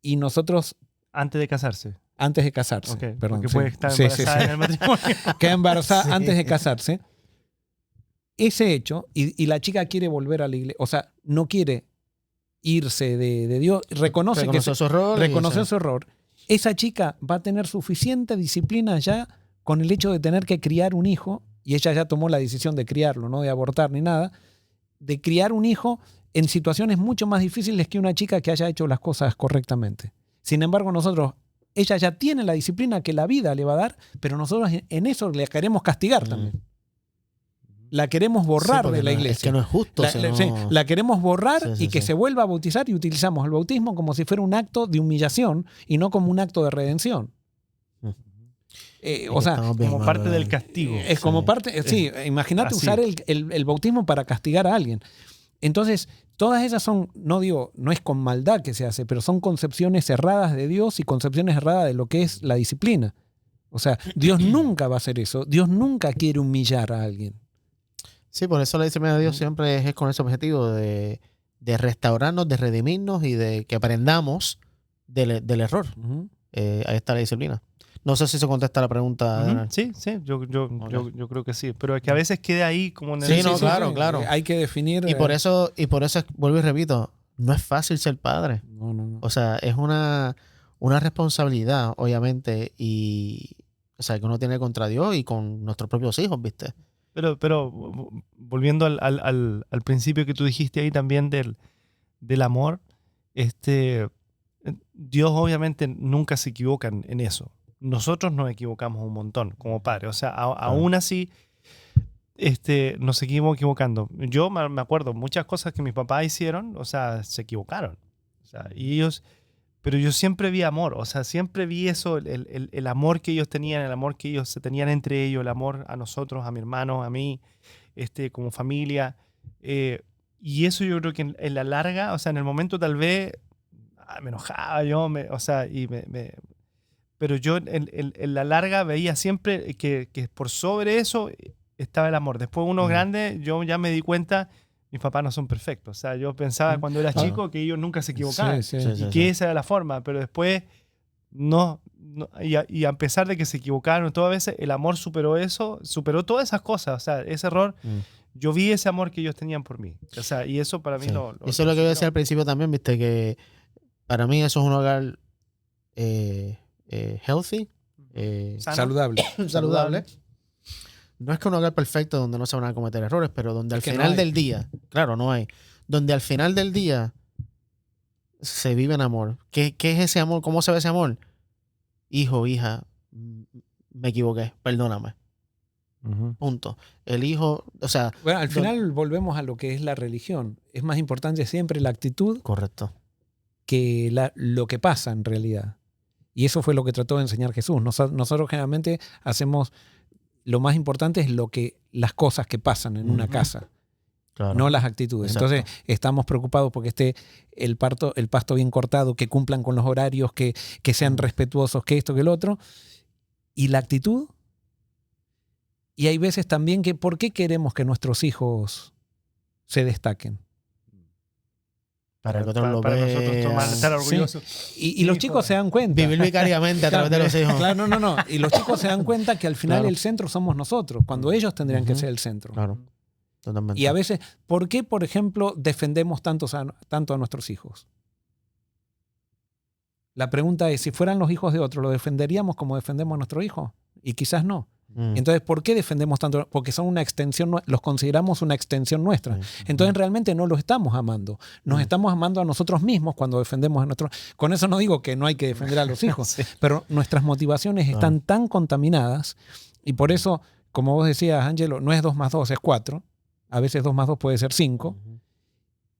y nosotros... Antes de casarse. Antes de casarse. Perdón, porque puede estar embarazada en el matrimonio. Queda embarazada antes de casarse. Ese hecho, y la chica quiere volver a la iglesia, o sea, no quiere irse de Dios, reconoce su error. Reconoce su error. Esa chica va a tener suficiente disciplina ya con el hecho de tener que criar un hijo, y ella ya tomó la decisión de criarlo, no de abortar ni nada, de criar un hijo en situaciones mucho más difíciles que una chica que haya hecho las cosas correctamente. Sin embargo, ella ya tiene la disciplina que la vida le va a dar, pero nosotros en eso le queremos castigar también. La queremos borrar de la iglesia. Es que no es justo. La queremos borrar y que se vuelva a bautizar, y utilizamos el bautismo como si fuera un acto de humillación y no como un acto de redención. O sea, como parte del castigo. Es como parte. Sí, imagínate usar el bautismo para castigar a alguien. Entonces, todas esas son, no es con maldad que se hace, pero son concepciones erradas de Dios y concepciones erradas de lo que es la disciplina. O sea, Dios nunca va a hacer eso. Dios nunca quiere humillar a alguien. Sí, por eso la disciplina de Dios siempre es con ese objetivo de restaurarnos, de redimirnos y de que aprendamos del error. Ahí está la disciplina. No sé si se contesta la pregunta. Sí, yo creo que sí. Pero es que a veces queda ahí como en el... Sí, claro. Hay que definir... Y por eso, vuelvo y repito, no es fácil ser padre. No. O sea, es una responsabilidad, obviamente, y o sea, que uno tiene contra Dios y con nuestros propios hijos, ¿viste? Pero volviendo al principio que tú dijiste ahí también del amor, Dios obviamente nunca se equivoca en eso. Nosotros nos equivocamos un montón como padres. O sea, aún así nos seguimos equivocando. Yo me acuerdo muchas cosas que mis papás hicieron, o sea, se equivocaron. O sea, pero yo siempre vi amor, o sea, siempre vi eso, el amor que ellos tenían, el amor que ellos se tenían entre ellos, el amor a nosotros, a mi hermano, a mí, como familia. Y eso yo creo que en la larga, o sea, en el momento tal vez me enojaba yo, pero yo en la larga veía siempre que por sobre eso estaba el amor. Después uno grande, yo ya me di cuenta... Mis papás no son perfectos. O sea, yo pensaba cuando era chico que ellos nunca se equivocaban. Y que esa era la forma. Pero después, no y a pesar de que se equivocaron todas veces, el amor superó eso, superó todas esas cosas. O sea, ese error, yo vi ese amor que ellos tenían por mí. O sea, y eso para mí eso es lo que yo decía al principio también, viste, que para mí eso es un hogar healthy, saludable. Saludable. No es que un hogar perfecto donde no se van a cometer errores, pero donde al final del día, claro, no hay, donde al final del día se vive en amor. ¿Qué es ese amor? ¿Cómo se ve ese amor? Hijo, hija, me equivoqué, perdóname. Punto. El hijo, o sea... Bueno, al final volvemos a lo que es la religión. Es más importante siempre la actitud Correcto. que lo que pasa en realidad. Y eso fue lo que trató de enseñar Jesús. Nosotros generalmente hacemos, lo más importante es las cosas que pasan en una casa, Claro. no las actitudes. Exacto. Entonces estamos preocupados porque esté el pasto bien cortado, que cumplan con los horarios, que sean respetuosos, que esto, que el otro. Y la actitud. Y hay veces también que, ¿por qué queremos que nuestros hijos se destaquen? Para que otros lo para vean. nosotros estar orgullosos. Y los chicos se dan cuenta. Vivir vicariamente a través de los hijos. Claro, no. Y los chicos se dan cuenta que al final Claro. el centro somos nosotros, cuando ellos tendrían que ser el centro. Claro. Totalmente. Y a veces, ¿por qué, por ejemplo, defendemos tanto a nuestros hijos? La pregunta es, si fueran los hijos de otro, ¿lo defenderíamos como defendemos a nuestro hijo? Y quizás no. Entonces, ¿por qué defendemos tanto? Porque son una extensión, los consideramos una extensión nuestra. Entonces, realmente no los estamos amando. Nos estamos amando a nosotros mismos cuando defendemos a nuestros... Con eso no digo que no hay que defender a los hijos, Sí. pero nuestras motivaciones están tan contaminadas y por eso, como vos decías, Ángelo, no es 2 más 2, es 4. A veces 2 más 2 puede ser 5.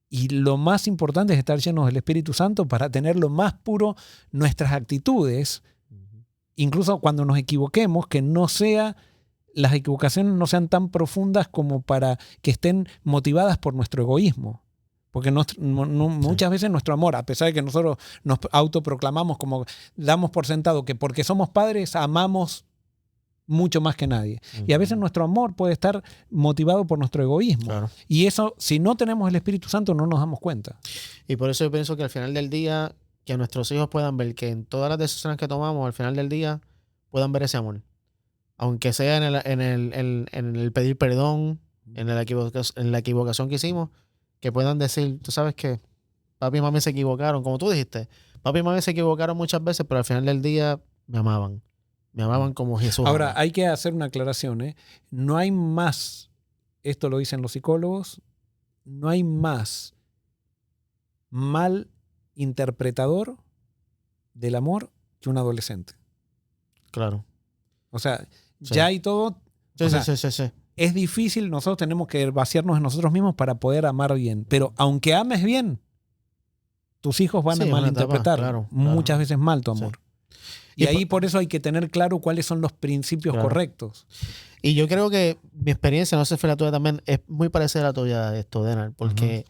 Y lo más importante es estar llenos del Espíritu Santo para tener lo más puro nuestras actitudes. Incluso cuando nos equivoquemos, que las equivocaciones no sean tan profundas como para que estén motivadas por nuestro egoísmo. Porque muchas veces nuestro amor, a pesar de que nosotros nos autoproclamamos como damos por sentado que porque somos padres amamos mucho más que nadie. Y a veces nuestro amor puede estar motivado por nuestro egoísmo. Claro. Y eso, si no tenemos el Espíritu Santo, no nos damos cuenta. Y por eso yo pienso que al final del día, que nuestros hijos puedan ver que en todas las decisiones que tomamos, al final del día, puedan ver ese amor. Aunque sea en el pedir perdón, en la equivocación que hicimos, que puedan decir, tú sabes que papi y mami se equivocaron, como tú dijiste. Papi y mami se equivocaron muchas veces, pero al final del día me amaban. Me amaban como Jesús. Ahora, hay que hacer una aclaración, ¿eh? No hay más, esto lo dicen los psicólogos, no hay más mal interpretador del amor que un adolescente. Claro. O sea, Sí. ya hay todo. Sí, O sea, sí. es difícil, nosotros tenemos que vaciarnos en nosotros mismos para poder amar bien. Pero aunque ames bien, tus hijos van Sí, a es una malinterpretar etapa, claro. muchas veces mal tu amor. Sí. Y ahí por eso hay que tener claro cuáles son los principios correctos. Y yo creo que mi experiencia, no sé si fue la tuya también, es muy parecida a la tuya de esto, Denar, porque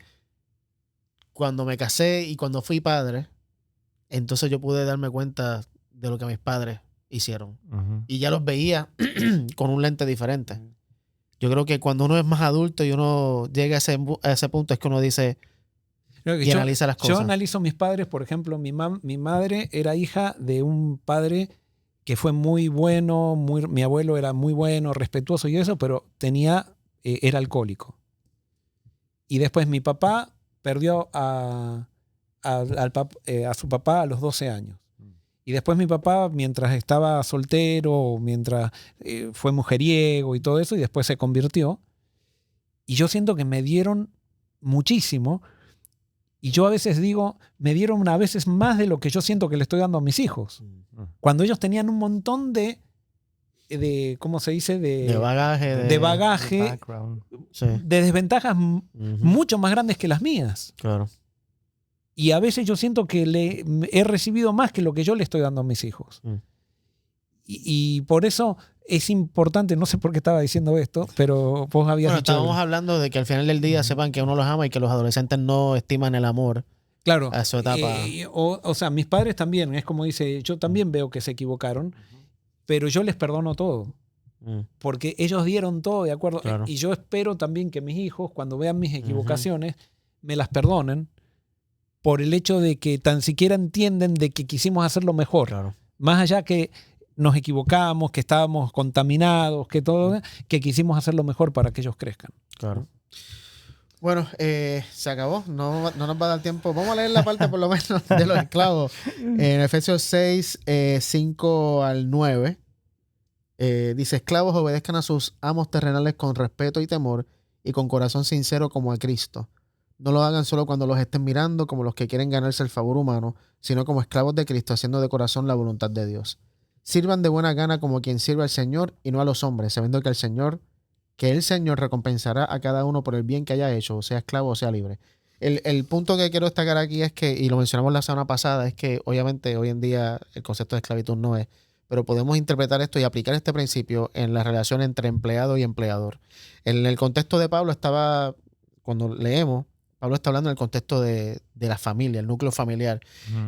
cuando me casé y cuando fui padre, entonces yo pude darme cuenta de lo que mis padres hicieron. Y ya los veía con un lente diferente. Yo creo que cuando uno es más adulto y uno llega a ese punto es que uno dice y analiza las cosas. Yo analizo mis padres, por ejemplo, mi madre era hija de un padre que fue muy bueno, mi abuelo era muy bueno, respetuoso y eso, pero era alcohólico. Y después mi papá perdió a su papá a los 12 años. Y después mi papá, mientras estaba soltero, mientras fue mujeriego y todo eso, y después se convirtió. Y yo siento que me dieron muchísimo. Y yo a veces digo, me dieron a veces más de lo que yo siento que le estoy dando a mis hijos. Cuando ellos tenían un montón de ¿cómo se dice? De bagaje, de desventajas mucho más grandes que las mías. Claro. Y a veces yo siento que he recibido más que lo que yo le estoy dando a mis hijos. Y por eso es importante, no sé por qué estaba diciendo esto, pero vos habías dicho... Estábamos hablando de que al final del día sepan que uno los ama y que los adolescentes no estiman el amor. Claro. A su etapa. O sea, mis padres también, es como dice, yo también veo que se equivocaron, pero yo les perdono todo. Porque ellos dieron todo, ¿de acuerdo? Claro. Y yo espero también que mis hijos, cuando vean mis equivocaciones, me las perdonen por el hecho de que tan siquiera entienden de que quisimos hacerlo mejor. Claro. Más allá que nos equivocamos, que estábamos contaminados, que todo, que quisimos hacerlo mejor para que ellos crezcan. Claro. Bueno, se acabó. No nos va a dar tiempo. Vamos a leer la parte por lo menos de los esclavos. En Efesios 6, 5 al 9. Dice, esclavos, obedezcan a sus amos terrenales con respeto y temor y con corazón sincero como a Cristo. No lo hagan solo cuando los estén mirando como los que quieren ganarse el favor humano, sino como esclavos de Cristo, haciendo de corazón la voluntad de Dios. Sirvan de buena gana como quien sirve al Señor y no a los hombres, sabiendo que el Señor recompensará a cada uno por el bien que haya hecho, sea esclavo o sea libre. El punto que quiero destacar aquí es que, y lo mencionamos la semana pasada, es que obviamente hoy en día el concepto de esclavitud no es, pero podemos interpretar esto y aplicar este principio en la relación entre empleado y empleador. En el contexto de Pablo cuando leemos, Pablo está hablando en el contexto de la familia, el núcleo familiar.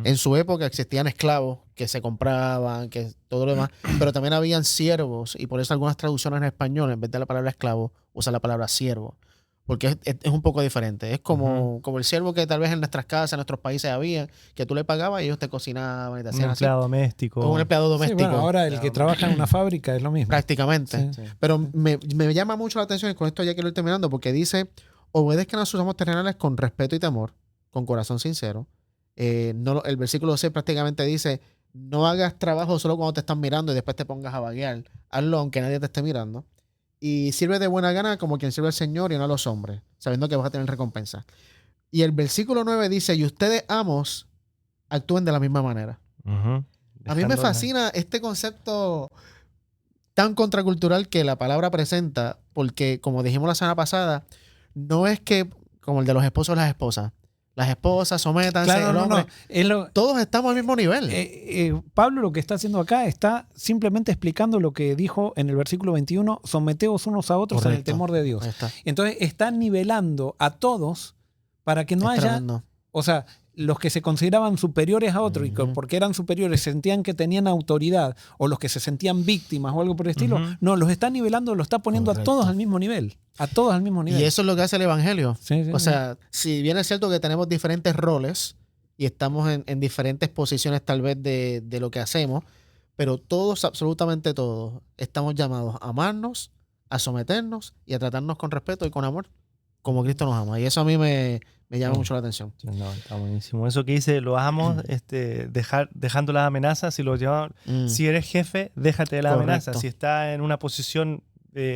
En su época existían esclavos que se compraban, que todo lo demás, pero también habían siervos, y por eso algunas traducciones en español, en vez de la palabra esclavo, usan la palabra siervo, porque es un poco diferente. Es como el siervo que tal vez en nuestras casas, en nuestros países había, que tú le pagabas y ellos te cocinaban y te hacían Un así. empleado doméstico. O un empleado doméstico. Sí, bueno, ahora el que trabaja en una fábrica es lo mismo. Prácticamente. Sí. Pero me llama mucho la atención, y con esto ya quiero ir terminando, porque dice: obedezcan a sus amos terrenales con respeto y temor, con corazón sincero. El versículo 6 prácticamente dice: no hagas trabajo solo cuando te están mirando y después te pongas a vaguear. Hazlo aunque nadie te esté mirando. Y sirve de buena gana como quien sirve al Señor y no a los hombres, sabiendo que vas a tener recompensa. Y el versículo 9 dice: y ustedes, amos, actúen de la misma manera. A mí me fascina este concepto tan contracultural que la palabra presenta, porque como dijimos la semana pasada, no es que como el de los esposos y las esposas. Las esposas sométanse, Claro, todos estamos al mismo nivel. Pablo lo que está haciendo acá está simplemente explicando lo que dijo en el versículo 21, someteos unos a otros en el temor de Dios. Entonces está nivelando a todos para que no haya... Tremendo. O sea, los que se consideraban superiores a otros y porque eran superiores sentían que tenían autoridad, o los que se sentían víctimas o algo por el estilo, no, los está nivelando, los está poniendo a todos al mismo nivel. A todos al mismo nivel. Y eso es lo que hace el Evangelio. Sí, o sea, si bien es cierto que tenemos diferentes roles y estamos en diferentes posiciones tal vez de lo que hacemos, pero todos, absolutamente todos, estamos llamados a amarnos, a someternos y a tratarnos con respeto y con amor, como Cristo nos ama. Y eso a mí me llama mucho la atención. No, está buenísimo. Eso que dice, lo amos, dejando las amenazas, si eres jefe, déjate de las amenazas. Si estás en una posición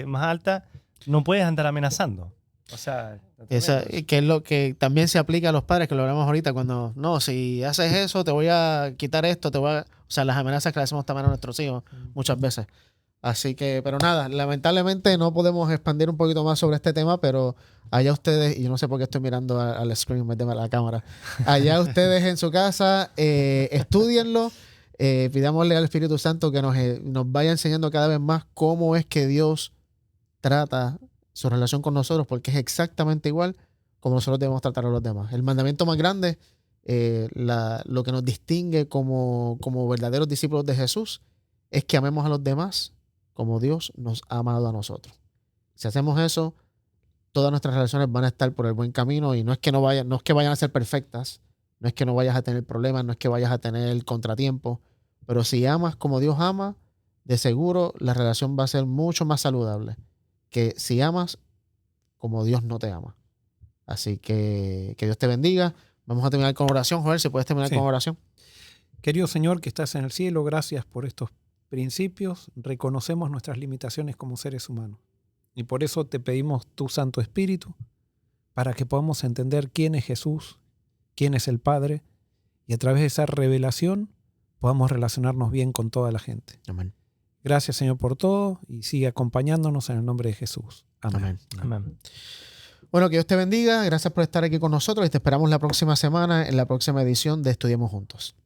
más alta, no puedes andar amenazando. O sea, que es lo que también se aplica a los padres, que lo hablamos ahorita, cuando, no, si haces eso, te voy a quitar esto, o sea, las amenazas que le hacemos también a nuestros hijos muchas veces. Así que, pero nada, lamentablemente no podemos expandir un poquito más sobre este tema, pero allá ustedes, y yo no sé por qué estoy mirando al screen en vez de a la cámara, allá ustedes en su casa, estúdienlo, pidámosle al Espíritu Santo que nos vaya enseñando cada vez más cómo es que Dios trata su relación con nosotros, porque es exactamente igual como nosotros debemos tratar a los demás. El mandamiento más grande, lo que nos distingue como verdaderos discípulos de Jesús, es que amemos a los demás como Dios nos ha amado a nosotros. Si hacemos eso, todas nuestras relaciones van a estar por el buen camino, y no es que vayan a ser perfectas, no es que no vayas a tener problemas, no es que vayas a tener contratiempos, pero si amas como Dios ama, de seguro la relación va a ser mucho más saludable que si amas como Dios no te ama. Así que Dios te bendiga. Vamos a terminar con oración. Joel, si puedes terminar con oración. Querido Señor que estás en el cielo, gracias por estos principios. Reconocemos nuestras limitaciones como seres humanos, y por eso te pedimos tu Santo Espíritu para que podamos entender quién es Jesús, quién es el Padre, y a través de esa revelación podamos relacionarnos bien con toda la gente. Amén. Gracias, Señor, por todo, y sigue acompañándonos en el nombre de Jesús. Amén. Amén. Bueno, que Dios te bendiga. Gracias por estar aquí con nosotros y te esperamos la próxima semana en la próxima edición de Estudiemos Juntos.